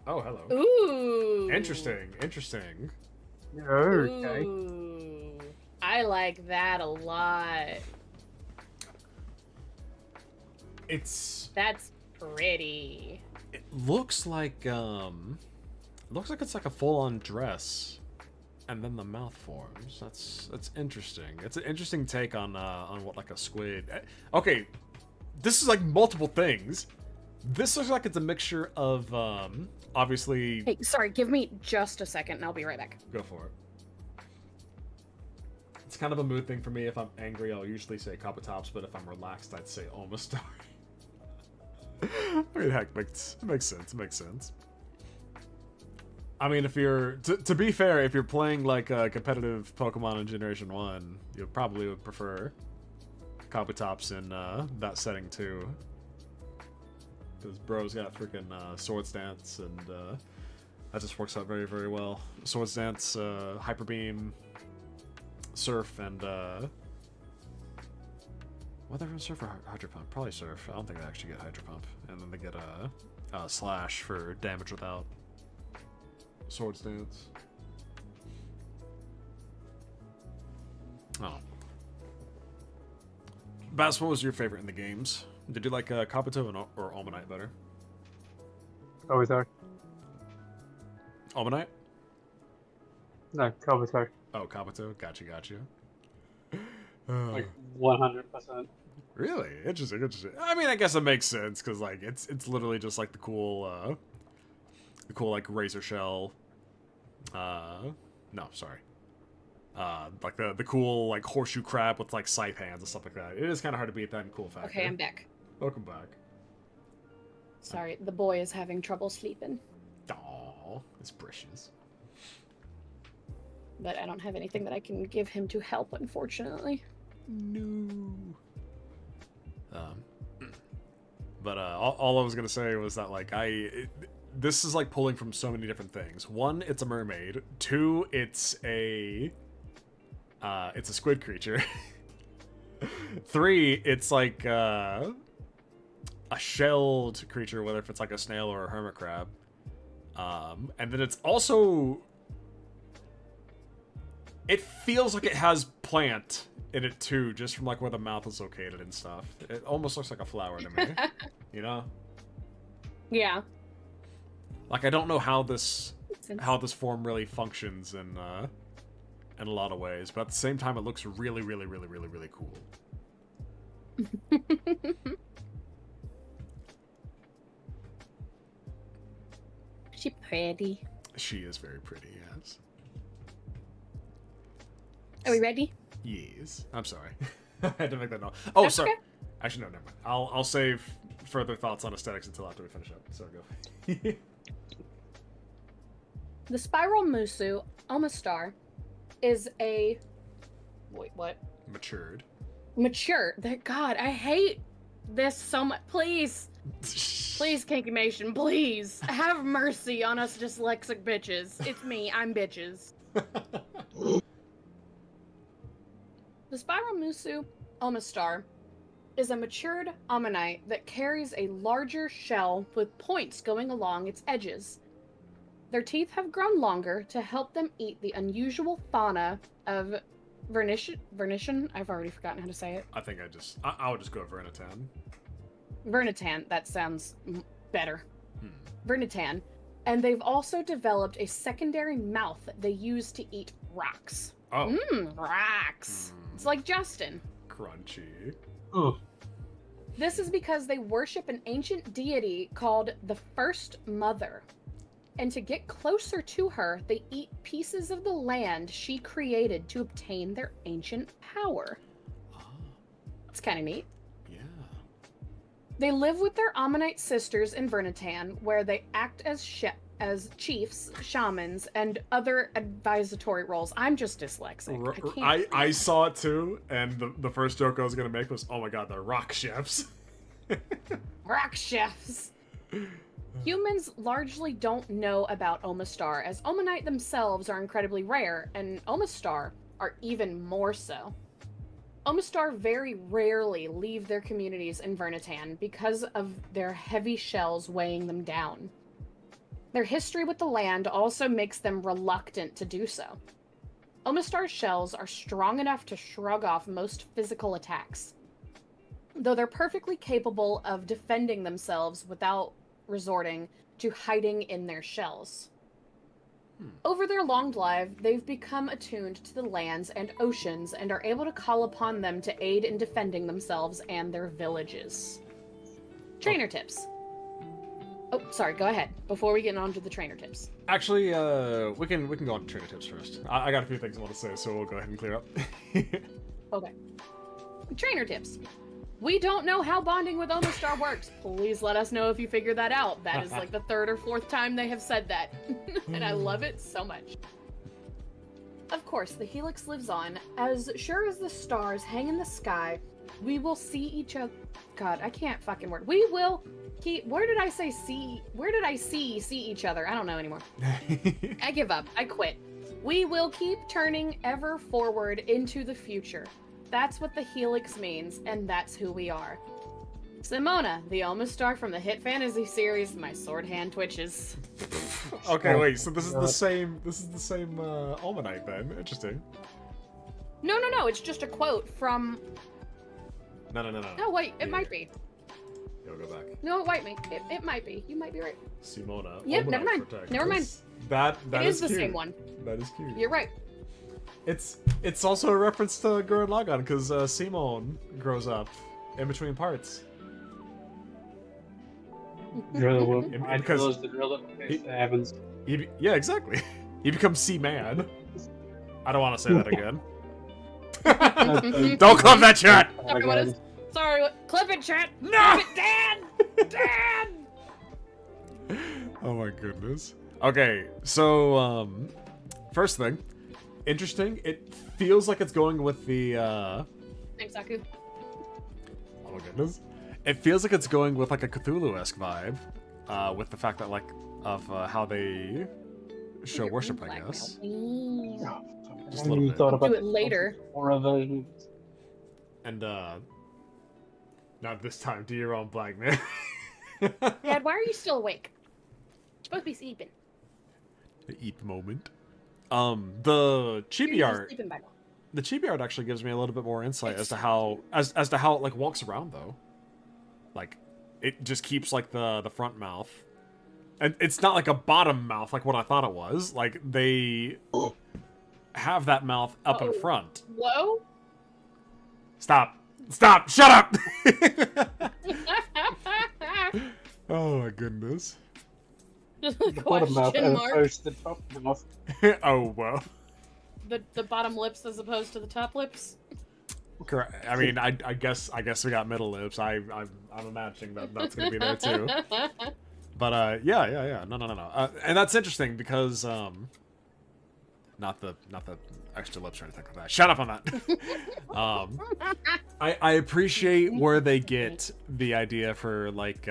Oh, hello. Ooh. Interesting. Okay. Ooh. I like that a lot. That's pretty. It looks like it's like a full-on dress, and then the mouth forms. That's interesting. It's an interesting take on what like a squid. Okay, this is like multiple things. This looks like it's a mixture of obviously. Hey, sorry, give me just a second and I'll be right back. Go for it. It's kind of a mood thing for me. If I'm angry, I'll usually say Kabutops, but if I'm relaxed, I'd say Omastar. I mean, heck, it makes sense. It makes sense. I mean, if you're to be fair, if you're playing like a competitive Pokemon in Generation 1, you probably would prefer Kabutops in that setting too. Because bro's got freaking Swords Dance, and that just works out very, very well. Swords Dance, Hyper Beam, Surf, and Whether everyone surf or Hydro Pump? Probably surf. I don't think they actually get Hydro Pump. And then they get a slash for damage without Sword Stance. Oh. Bass, what was your favorite in the games? Did you like Kabuto or Almanite better? Kabuto. Almanite? No, Kabuto. Oh, Kabuto. Gotcha. Like 100%. Really? Interesting. I mean, I guess it makes sense because like it's literally just like the cool like razor shell. No, sorry. Like the cool like horseshoe crab with like scythe hands and stuff like that. It is kind of hard to beat that in cool factor. Okay, I'm back. Welcome back. Sorry, the boy is having trouble sleeping. Aw, it's precious. But I don't have anything that I can give him to help, unfortunately. No. But all I was gonna say was that like this is like pulling from so many different things. One, it's a mermaid. Two, it's a squid creature. Three, it's like a shelled creature, whether if it's like a snail or a hermit crab. And then it's also, it feels like it has plant in it too, just from like where the mouth is located and stuff. It almost looks like a flower to me. You know? Yeah. Like I don't know how this form really functions in a lot of ways, but at the same time it looks really cool. She pretty. She is very pretty, yes. Are we ready? Yes. I'm sorry. I had to make that note. Oh, That's sorry. okay. Actually, no, never mind. I'll save further thoughts on aesthetics until after we finish up. So go. The Spiral Musu Omastar is a... Wait, what? Matured. Mature. God, I hate this so much. Please. Please, Kinkymation, please. Have mercy on us dyslexic bitches. It's me. I'm bitches. The Spiral Musu Omastar is a matured ammonite that carries a larger shell with points going along its edges. Their teeth have grown longer to help them eat the unusual fauna of Vernition? I've already forgotten how to say it. I think I would just go Vernitan. Vernitan, that sounds better. Vernitan. And they've also developed a secondary mouth that they use to eat rocks. Oh. Rocks. It's like Justin. Crunchy. Oh. This is because they worship an ancient deity called the First Mother. And to get closer to her, they eat pieces of the land she created to obtain their ancient power. It's kind of neat. Yeah. They live with their Ammonite sisters in Vernitan, where they act as chiefs, shamans, and other advisory roles. I'm just dyslexic. I saw it too, and the first joke I was gonna make was, oh my god, they're rock chefs. Rock chefs! Humans largely don't know about Omastar, as Omanite themselves are incredibly rare, and Omastar are even more so. Omastar very rarely leave their communities in Vernitan because of their heavy shells weighing them down. Their history with the land also makes them reluctant to do so. Omastar's shells are strong enough to shrug off most physical attacks, though they're perfectly capable of defending themselves without resorting to hiding in their shells. Over their long life, they've become attuned to the lands and oceans and are able to call upon them to aid in defending themselves and their villages. Trainer tips. Oh, sorry, go ahead, before we get on to the trainer tips. Actually, we can go on to trainer tips first. I got a few things I want to say, so we'll go ahead and clear up. Okay. Trainer tips. We don't know how bonding with Omastar works. Please let us know if you figure that out. That is like the third or fourth time they have said that. And I love it so much. Of course, the Helix lives on. As sure as the stars hang in the sky, we will see each other. God, I can't fucking word. We will keep. Where did I say see? Where did I see each other? I don't know anymore. I give up. I quit. We will keep turning ever forward into the future. That's what the helix means, and that's who we are. Simona, the almost star from the hit fantasy series My Sword Hand Twitches. Okay, wait. So this is the same. This is the same Almanite then. Interesting. No. It's just a quote from. No. No, wait. It might be. Yo, go back. No, wait, mate. It might be. You might be right. Simona. Yep. Never Almanite mind. protect. Never mind. That It is the cute. same one. That is cute. You're right. It's also a reference to Gurren Lagann because Simone grows up in between parts. Drill will Because the drill it happens. Yeah, exactly. He becomes C-Man. I don't want to say that again. Don't clip that chat! Sorry, clip it, chat! No! Clip it, Dan! Oh my goodness. Okay, so, first thing. Interesting. It feels like it's going with the, Thanks, Aku. Oh my goodness. It feels like it's going with, like, a Cthulhu-esque vibe. With the fact that, like, of how they show worship, I guess. Just a little bit. Thought about Do it later. And, not this time. Do your own black man. Dad, why are you still awake? You're supposed to be sleeping. The eat moment. The chibi You're art. sleeping by now. The chibi art actually gives me a little bit more insight as to how as to how it like walks around though. Like, it just keeps like the front mouth, and it's not like a bottom mouth like what I thought it was. Like they have that mouth up in front. Whoa? Stop! Shut up! Oh my goodness. Just The bottom mouth question as mark. opposed to the top mouth. Oh well. The bottom lips as opposed to the top lips. Correct. I mean, I guess we got middle lips. I'm imagining that's gonna be there too. But yeah. No. And that's interesting because not the extra lips or anything like that. Shut up on that. I appreciate where they get the idea for like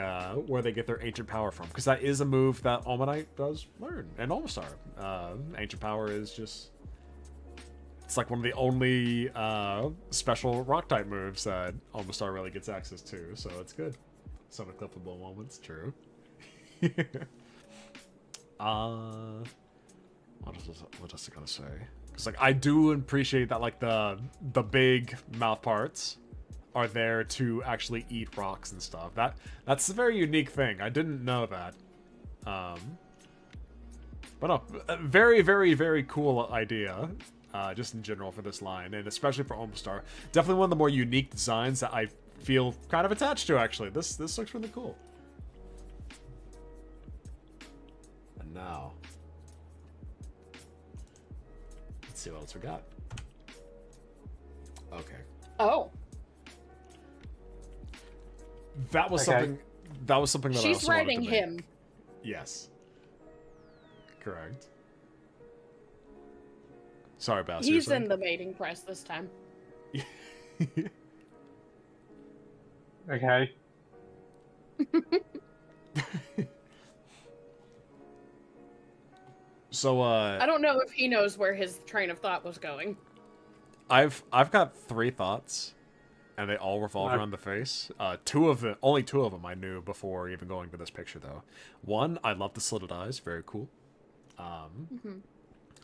where they get their ancient power from, because that is a move that Almanite does learn and Almastar. Ancient power is just. It's like one of the only special rock type moves that Almastar really gets access to, so it's good. Some clippable moments, true. What else I gotta say? Because like I do appreciate that like the big mouth parts are there to actually eat rocks and stuff. That's a very unique thing. I didn't know that. But no, a very, very, very cool idea. Just in general for this line, and especially for Almastar. Definitely one of the more unique designs that I feel kind of attached to, actually. This looks really cool. And now, let's see what else we got. Okay. Oh. That was something that I also She's wanted writing to make. him. Yes. Correct. Sorry, Bass. He's in the mating press this time. Okay. So I don't know if he knows where his train of thought was going. I've got 3 thoughts, and they all revolve around the face. Only two of them I knew before even going to this picture though. One, I love the slitted eyes, very cool.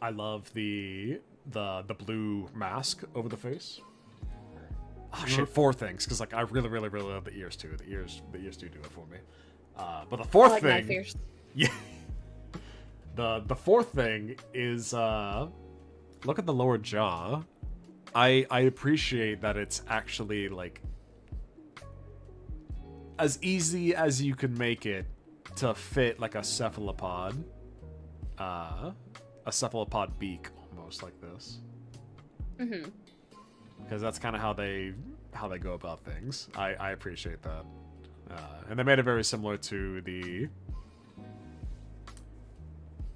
I love the blue mask over the face. Oh shit, 4 things, because like I really, really, really love the ears too. The ears do it for me. But the fourth I like thing, knife ears. yeah. The fourth thing is look at the lower jaw. I appreciate that it's actually like as easy as you can make it to fit like a cephalopod beak almost like this. Mm-hmm. Because that's kind of how they go about things. I appreciate that. And they made it very similar to the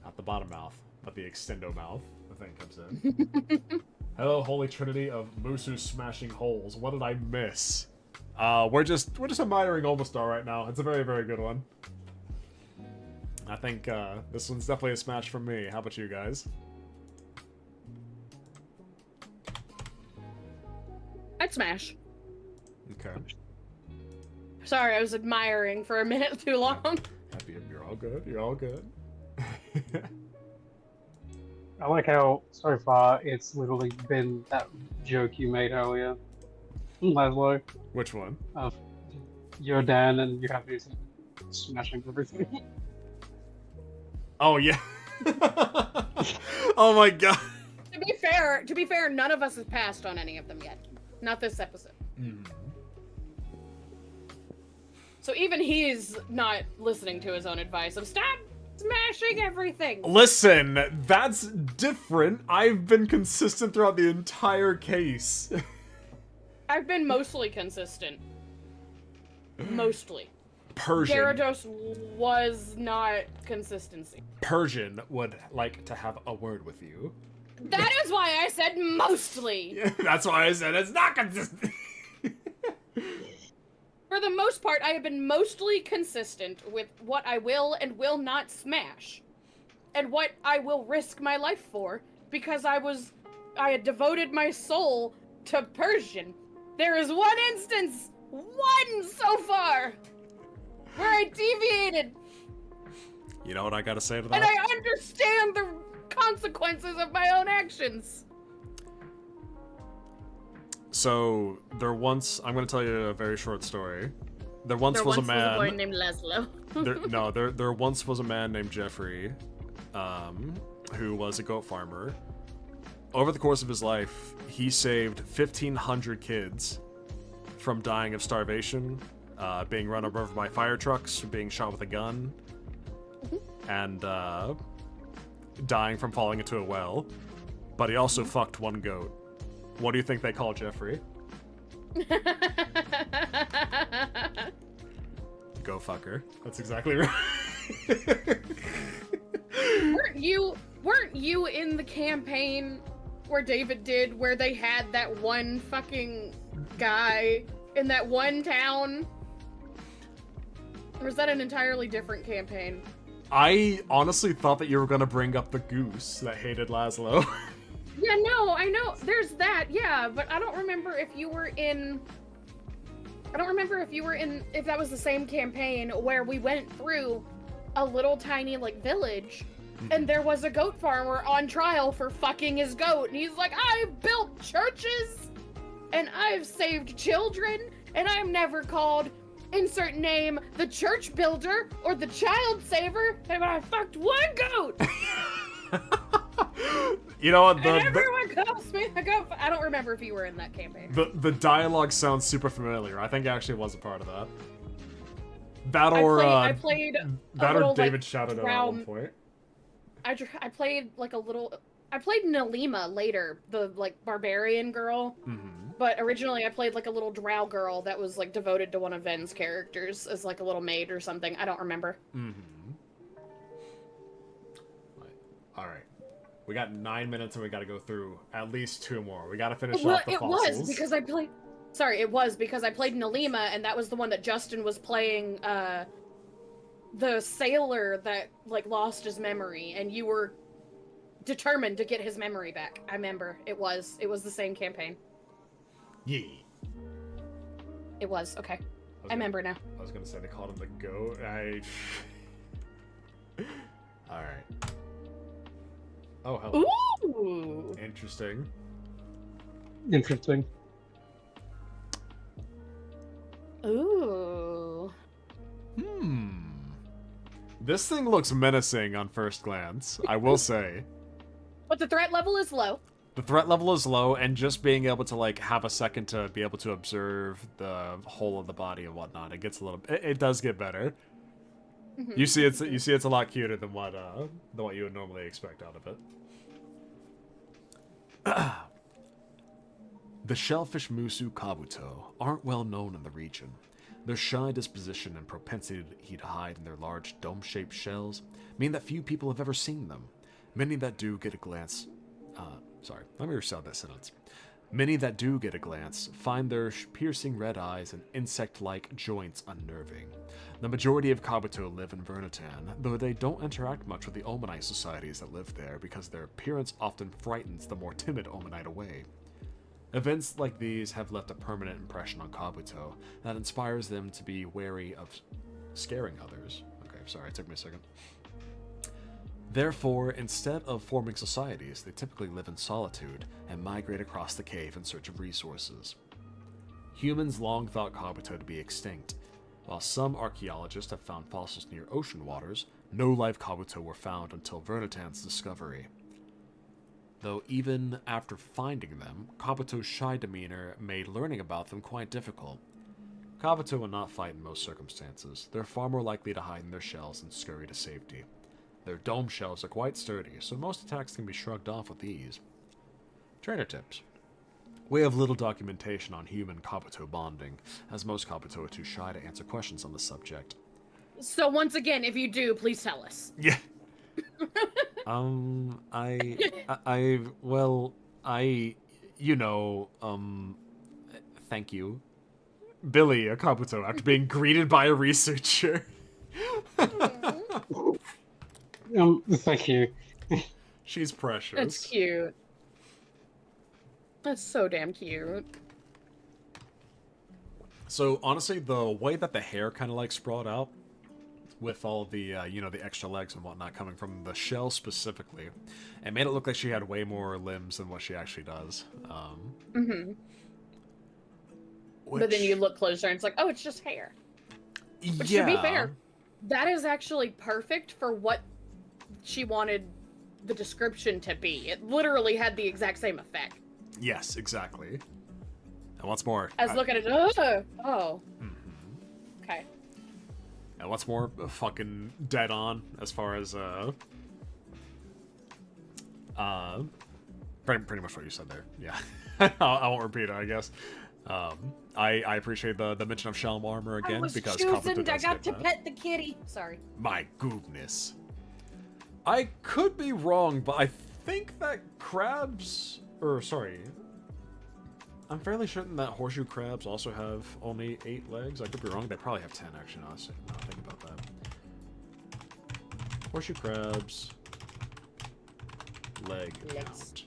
not the bottom mouth, but the extendo mouth. The thing comes in. Hello, Holy Trinity of Musu smashing holes. What did I miss? We're just admiring Almastar right now. It's a very, very good one. I think this one's definitely a smash from me. How about you guys? I'd smash. Okay. Sorry, I was admiring for a minute too long. Happy, you're all good. You're all good. I like how so far it's literally been that joke you made earlier, Laszlo, Which one? of your Dan and you have these smashing everything. Oh yeah. Oh my god. To be fair, none of us has passed on any of them yet. Not this episode. Mm. So even he's not listening to his own advice of stop smashing everything. Listen, that's different. I've been consistent throughout the entire case. I've been mostly consistent. Mostly. Persian. Gyarados was not consistency. Persian would like to have a word with you. That is why I said mostly. That's why I said it's not consistent. For the most part, I have been mostly consistent with what I will and will not smash. And what I will risk my life for, because I had devoted my soul to Persian. There is one instance, one so far, where I deviated. You know what I gotta say to that? And I understand the consequences of my own actions. So, I'm gonna tell you a very short story. There once was a man... boy named Laszlo. there once was a man named Jeffrey, who was a goat farmer. Over the course of his life, he saved 1,500 kids from dying of starvation, being run over by fire trucks, being shot with a gun, and dying from falling into a well. But he also fucked one goat. What do you think they call Jeffrey? Go fucker. That's exactly right. Weren't you in the campaign where David did, where they had that one fucking guy in that one town? Or is that an entirely different campaign? I honestly thought that you were gonna bring up the goose that hated Laszlo. Yeah, no, I know. There's that, yeah, but I don't remember if you were in... if that was the same campaign where we went through a little tiny, like, village, and there was a goat farmer on trial for fucking his goat, and he's like, I've built churches, and I've saved children, and I'm never called, insert name, the church builder, or the child saver, but I fucked one goat! You know what? And everyone calls me a goat. I don't remember if you were in that campaign. The dialogue sounds super familiar. I think I actually was a part of that. I played that little, or David like, shouted out at one point. I played like a little. I played Nalima later, the like barbarian girl. But originally I played like a little drow girl that was like devoted to one of Ven's characters as like a little maid or something. I don't remember. All right. We got 9 minutes and we gotta go through at least 2 more. We gotta finish off the fossils. It was because I played... Sorry, it was because I played Nalima, and that was the one that Justin was playing, the sailor that, like, lost his memory, and you were determined to get his memory back. I remember. It was the same campaign. Yeah. It was, okay. I remember now. I was gonna say they called him the goat. Alright. Oh, hello. Ooh! Interesting. Interesting. Ooh. This thing looks menacing on first glance, I will say. But the threat level is low. The threat level is low, and just being able to, like, have a second to be able to observe the whole of the body and whatnot, it gets a little... It does get better. You see it's a lot cuter than what you would normally expect out of it. The shellfish Musu Kabuto aren't well known in the region. Their shy disposition and propensity to hide in their large dome-shaped shells mean that few people have ever seen them. Many that do get a glance... let me restart that sentence. Many that do get a glance find their piercing red eyes and insect-like joints unnerving. The majority of Kabuto live in Vernitan, though they don't interact much with the Omanite societies that live there because their appearance often frightens the more timid Omanite away. Events like these have left a permanent impression on Kabuto that inspires them to be wary of scaring others. Okay, sorry, it took me a second. Therefore, instead of forming societies, they typically live in solitude and migrate across the cave in search of resources. Humans long thought Kabuto to be extinct. While some archaeologists have found fossils near ocean waters, no live Kabuto were found until Vernitan's discovery. Though even after finding them, Kabuto's shy demeanor made learning about them quite difficult. Kabuto will not fight in most circumstances. They're far more likely to hide in their shells and scurry to safety. Their dome shells are quite sturdy, so most attacks can be shrugged off with ease. Trainer tips. We have little documentation on human Kabuto bonding, as most Kabuto are too shy to answer questions on the subject. So once again, if you do, please tell us. Yeah. Thank you. Billy, a Kabuto, after being greeted by a researcher. Thank you. She's precious. That's cute. That's so damn cute. So, honestly, the way that the hair kind of, like, sprawled out, with all the, the extra legs and whatnot coming from the shell specifically, it made it look like she had way more limbs than what she actually does. But then you look closer and it's like, oh, it's just hair. But yeah. to be fair, that is actually perfect for what she wanted the description to be. It literally had the exact same effect. Yes, exactly. And what's more... As looking at it, oh. Okay. And what's more, fucking dead on as far as, pretty much what you said there. Yeah. I won't repeat it, I guess. I appreciate the mention of Shelm armor again, because Kabuto does I got to that. pet the kitty. Sorry. My goodness. I could be wrong, but I think that crabs... I'm fairly certain that horseshoe crabs also have only 8 legs. I could be wrong. They probably have 10, actually. Now think about that. Horseshoe crabs. Leg count.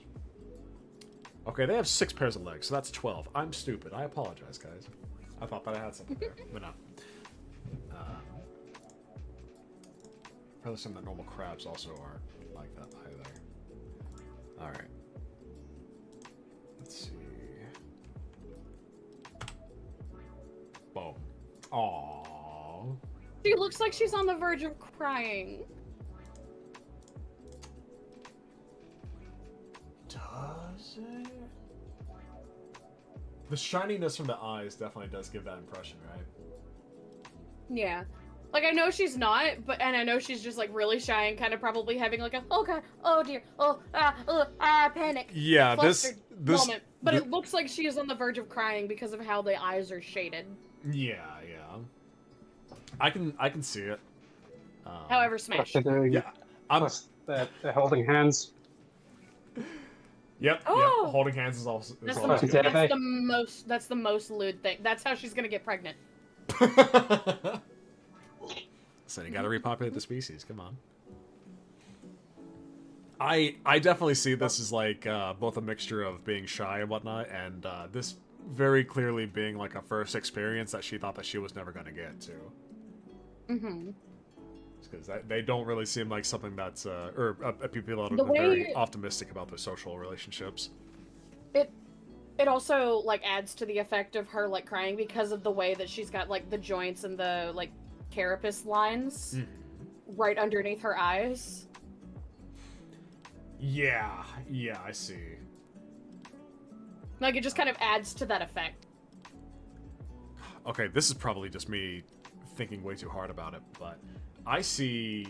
Okay, they have 6 pairs of legs, so that's 12. I'm stupid. I apologize, guys. I thought that I had something there, but no. Probably some of the normal crabs also aren't like that either. Alright. Let's see. Boom. Aww. She looks like she's on the verge of crying. Does it? The shininess from the eyes definitely does give that impression, right? Yeah. Like, I know she's not, and I know she's just, like, really shy and kind of probably having, like, a, oh god, oh dear, panic. Yeah, this moment. But it looks like she is on the verge of crying because of how the eyes are shaded. Yeah. I can see it. However, smash. Plus they're holding hands. Yep. Oh! Holding hands is also. That's good. the most lewd thing. That's how she's gonna get pregnant. So you gotta repopulate the species. Come on. I definitely see this as like both a mixture of being shy and whatnot, and this very clearly being like a first experience that she thought that she was never gonna get to. Because they don't really seem like something that's people that are very optimistic about their social relationships. It also like adds to the effect of her like crying because of the way that she's got like the joints and the like carapace lines right underneath her eyes. Yeah, I see. Like it just kind of adds to that effect. Okay, this is probably just me thinking way too hard about it, but I see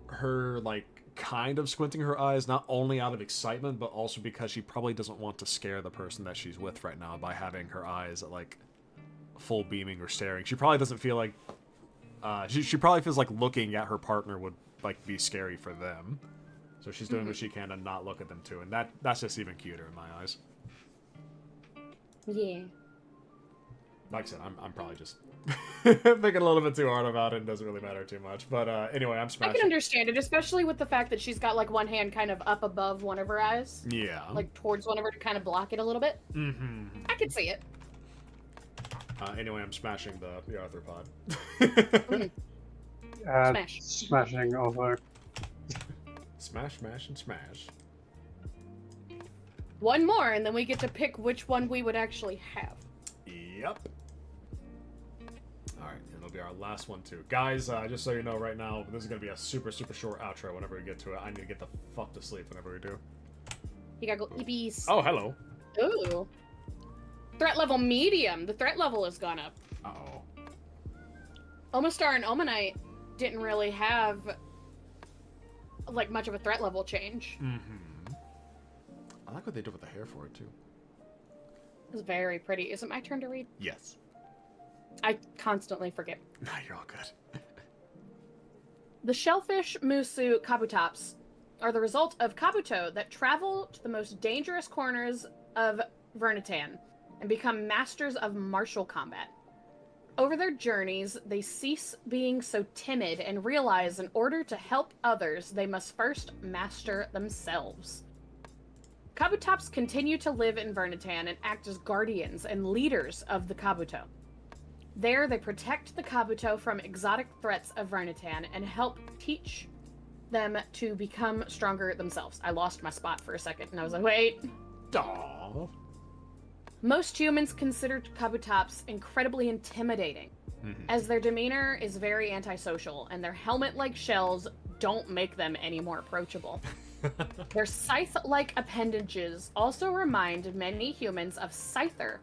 her like kind of squinting her eyes, not only out of excitement, but also because she probably doesn't want to scare the person that she's with right now by having her eyes at like full beaming or staring. She probably doesn't feel like she probably feels like looking at her partner would like be scary for them. So she's doing what she can to not look at them too, and that's just even cuter in my eyes. Yeah. Like I said, I'm probably just Thinking a little bit too hard about it doesn't really matter too much. But anyway, I'm I smashing. can understand it, especially with the fact that she's got like one hand kind of up above one of her eyes. Yeah. Like towards one of her to kind of block it a little bit. Mm-hmm. I can see it. Anyway, I'm smashing the arthropod. Smash. Smashing over. Smash, smash, and smash. One more, and then we get to pick which one we would actually have. Yep. Alright, and it'll be our last one too. Guys, just so you know right now, this is going to be a super, super short outro whenever we get to it. I need to get the fuck to sleep whenever we do. You gotta go EBs. Oh, hello. Ooh. Threat level medium. The threat level has gone up. Uh-oh. Omastar and Omanite didn't really have like much of a threat level change. Mm-hmm. I like what they did with the hair for it too. It's very pretty. Is it my turn to read? Yes. I constantly forget. Nah, you're all good. The shellfish Musu Kabutops are the result of Kabuto that travel to the most dangerous corners of Vernitan and become masters of martial combat. Over their journeys, they cease being so timid and realize in order to help others, they must first master themselves. Kabutops continue to live in Vernitan and act as guardians and leaders of the Kabuto. There, they protect the Kabuto from exotic threats of Vernitan and help teach them to become stronger themselves. I lost my spot for a second, and I was like, wait. Aww. Most humans consider Kabutops incredibly intimidating, as their demeanor is very antisocial, and their helmet-like shells don't make them any more approachable. Their scythe-like appendages also remind many humans of Scyther,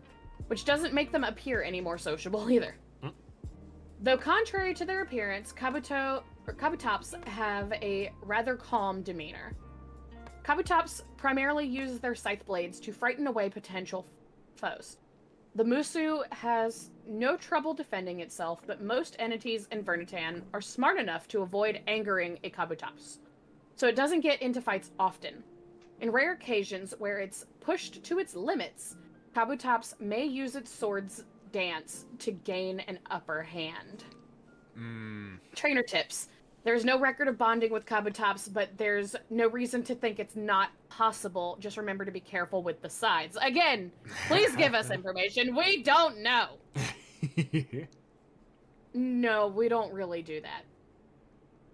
which doesn't make them appear any more sociable either. Though contrary to their appearance, Kabutops have a rather calm demeanor. Kabutops primarily use their scythe blades to frighten away potential foes. The Musu has no trouble defending itself, but most entities in Vernitan are smart enough to avoid angering a Kabutops, so it doesn't get into fights often. In rare occasions where it's pushed to its limits, Kabutops may use its sword's dance to gain an upper hand. Trainer tips. There's no record of bonding with Kabutops, but there's no reason to think it's not possible. Just remember to be careful with the sides. Again, please give us information. We don't know. No, we don't really do that.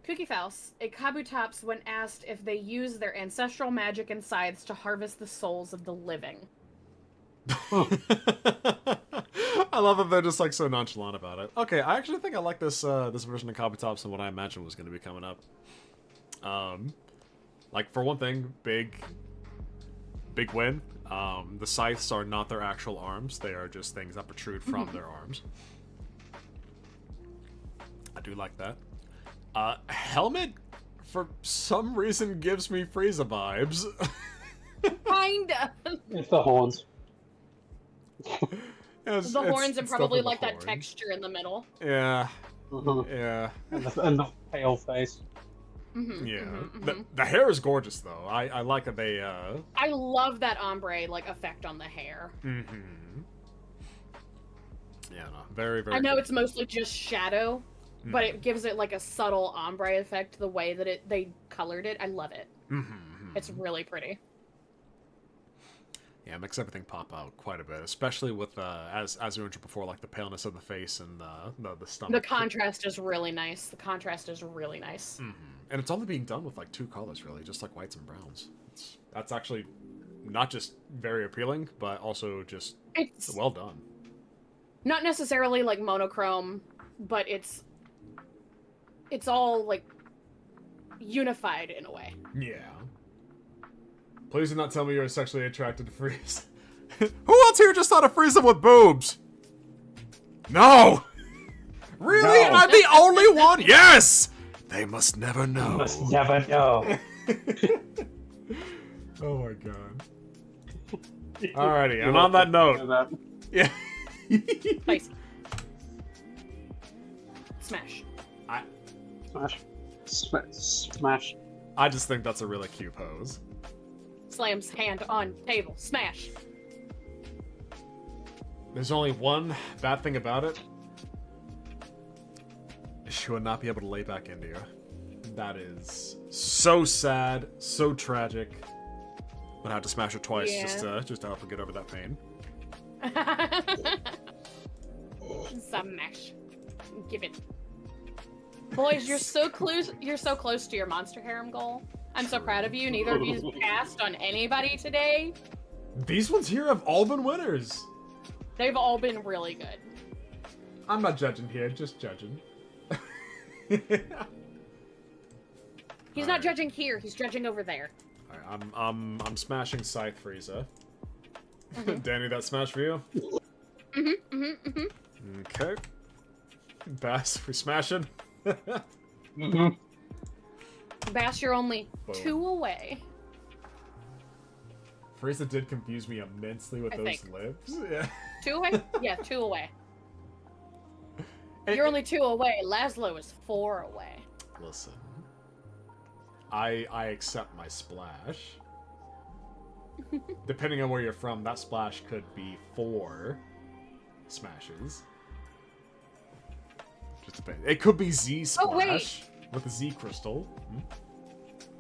Cookie Faust, a Kabutops when asked if they use their ancestral magic and scythes to harvest the souls of the living. I love that they're just like so nonchalant about it. Okay, I actually think I like this this version of Kabutops and what I imagined was going to be coming up. Like for one thing, big win. The scythes are not their actual arms; they are just things that protrude from their arms. I do like that. Helmet, for some reason, gives me Frieza vibes. Kinda. It's the horns. The horns and probably like that horns. texture in the middle. Yeah. Mhm. Yeah. And the pale face. Yeah. The hair is gorgeous though. I like that they I love that ombre like effect on the hair. Yeah, no. Very, very I know good. it's mostly just shadow, but it gives it like a subtle ombre effect the way that they colored it. I love it. It's really pretty. Yeah, it makes everything pop out quite a bit, especially with as we mentioned before, like the paleness of the face and the stomach. The contrast is really nice. And it's only being done with like 2 colors, really, just like whites and browns. That's actually not just very appealing, but also just It's well done. not necessarily like monochrome, but it's all like unified in a way. Yeah. Please do not tell me you're sexually attracted to Frieza. Who else here just thought of Frieza with boobs? No! Really? No. I'm the only one? Yes! They must never know. Must never know. Oh my god. Alrighty, and on that note... Yeah. Nice. Smash. Smash. I just think that's a really cute pose. Slams hand on table. Smash. There's only one bad thing about it. you and not be able to lay back into you. That is so sad, so tragic. But I had to smash it twice just to help her get over that pain. Smash. Give it. Boys, you're so close. You're so close to your monster harem goal. I'm so proud of you. Neither of you passed on anybody today. These ones here have all been winners. They've all been really good. I'm not judging here, just judging. He's not judging here. He's judging over there. Alright, I'm smashing Scythe Frieza. Danny, that smash for you? Okay. Bass, we smashing? Bass, you're only Boom. 2 away. Frieza did confuse me immensely with I those think. lips. Yeah. 2 away? Yeah, 2 away. You're only 2 away. Laszlo is 4 away. Listen. I accept my splash. Depending on where you're from, that splash could be 4 smashes. Just depends. It could be Z splash with a Z crystal.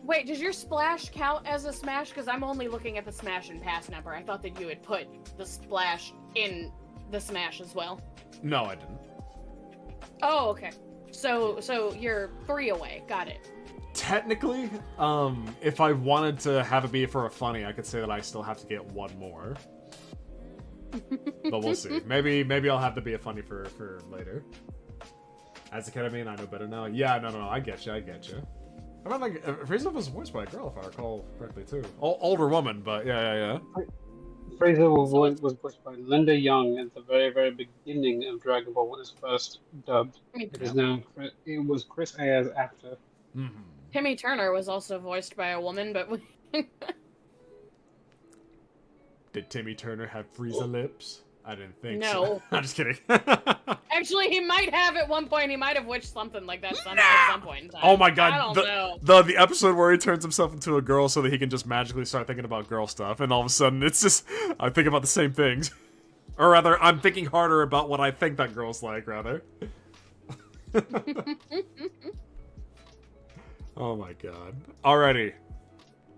Wait, does your splash count as a smash? Because I'm only looking at the smash and pass number. I thought that you had put the splash in the smash as well. No, I didn't. Oh, okay. So you're 3 away. Got it. Technically, if I wanted to have it be for a funny, I could say that I still have to get 1 more. But we'll see. Maybe I'll have to be a funny for later. As a kid, I mean, I know better now. Yeah, no, I get you. I mean, like, Frieza was voiced by a girl, if I recall correctly, too. Older woman, but yeah. Frieza was voiced by Linda Young at the very, very beginning of Dragon Ball when it was first dubbed. It was Chris Ayers after. Mm-hmm. Timmy Turner was also voiced by a woman, but Did Timmy Turner have Frieza lips? I didn't think No. so. I'm just kidding. actually, he might have at one point. He might have wished something like that at some point in time. Oh my god, I don't know. the episode where he turns himself into a girl so that he can just magically start thinking about girl stuff, and all of a sudden it's just, I think about the same things. Or rather, I'm thinking harder about what I think that girl's like, rather. Oh my god. Alrighty.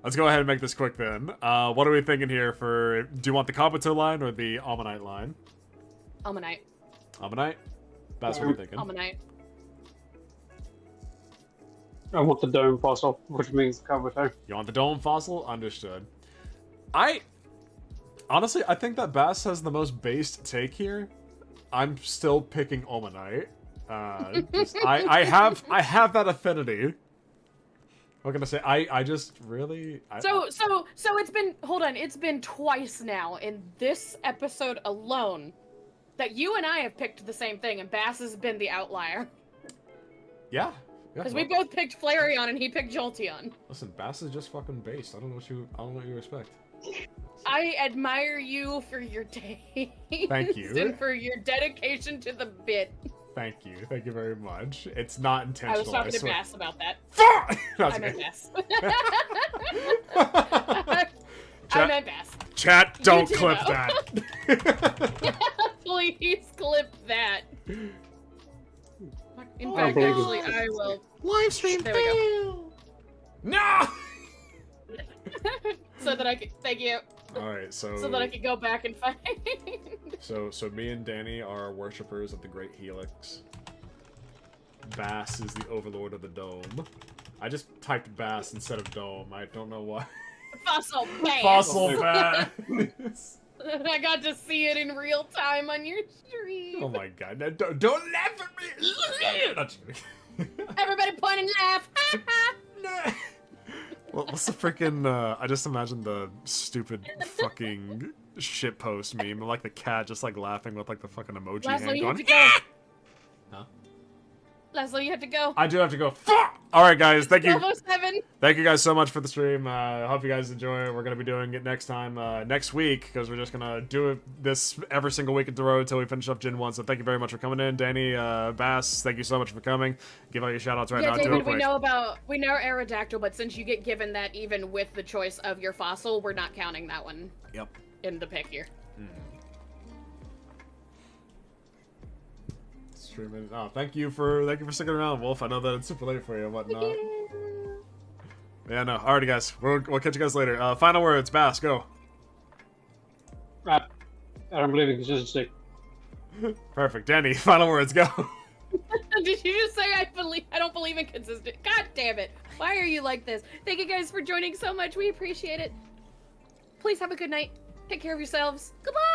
Let's go ahead and make this quick then. What are we thinking here for... Do you want the Kabuto line or the Ammonite line? Ammonite. Ammonite? That's what we're thinking. Ammonite. I want the dome fossil, which means Kabuto. You want the Dome Fossil? Understood. Honestly, I think that Bass has the most based take here. I'm still picking Ammonite. I have that affinity. What can I say? I just really... So it's been... Hold on. It's been twice now in this episode alone that you and I have picked the same thing, and Bass has been the outlier. Yeah. Because we both picked Flareon and he picked Jolteon. Listen, Bass is just fucking based. I don't know what you expect. I admire you for your taste. Thank you. And for your dedication to the bit. Thank you very much. It's not intentional. I was talking to swear. Bass about that. Fuck! I meant Bass. I meant Bass. Chat, don't too, clip though. that. Please clip that. In Oh, fact, there you actually, go. I will. Live stream There we go. No! So that I could. Thank you. Alright, so that I could go back and find. So me and Danny are worshippers of the Great Helix. Bass is the overlord of the dome. I just typed Bass instead of dome. I don't know why. Fossil Bass. Fossil Bass. I got to see it in real time on your stream. Oh my god. No, don't laugh at me! Not just kidding. Everybody point and laugh. No. What's the freaking, I just imagine the stupid fucking shitpost meme, like the cat just like laughing with like the fucking emoji Laszlo, hand you going, have to go. Huh? Laszlo, you have to go. I do have to go. Fuck! Alright guys, thank you. 12:07. Thank you guys so much for the stream. I hope you guys enjoy it. We're going to be doing it next time, next week, because we're just going to do this every single week at the road until we finish up Gen 1. So thank you very much for coming in. Danny, Bass, thank you so much for coming. Give all your shout-outs right now. Yeah, Do it David, quick. we know Aerodactyl, but since you get given that even with the choice of your fossil, we're not counting that one Yep. in the pick here. So streaming. Oh, thank you for sticking around, Wolf. I know that it's super late for you and whatnot. Yeah, no. Alrighty, guys. We'll catch you guys later. Final words, Bass, go. I don't believe in consistency. Perfect. Danny, final words, go. Did you just say I don't believe in consistent? God damn it! Why are you like this? Thank you guys for joining so much. We appreciate it. Please have a good night. Take care of yourselves. Goodbye.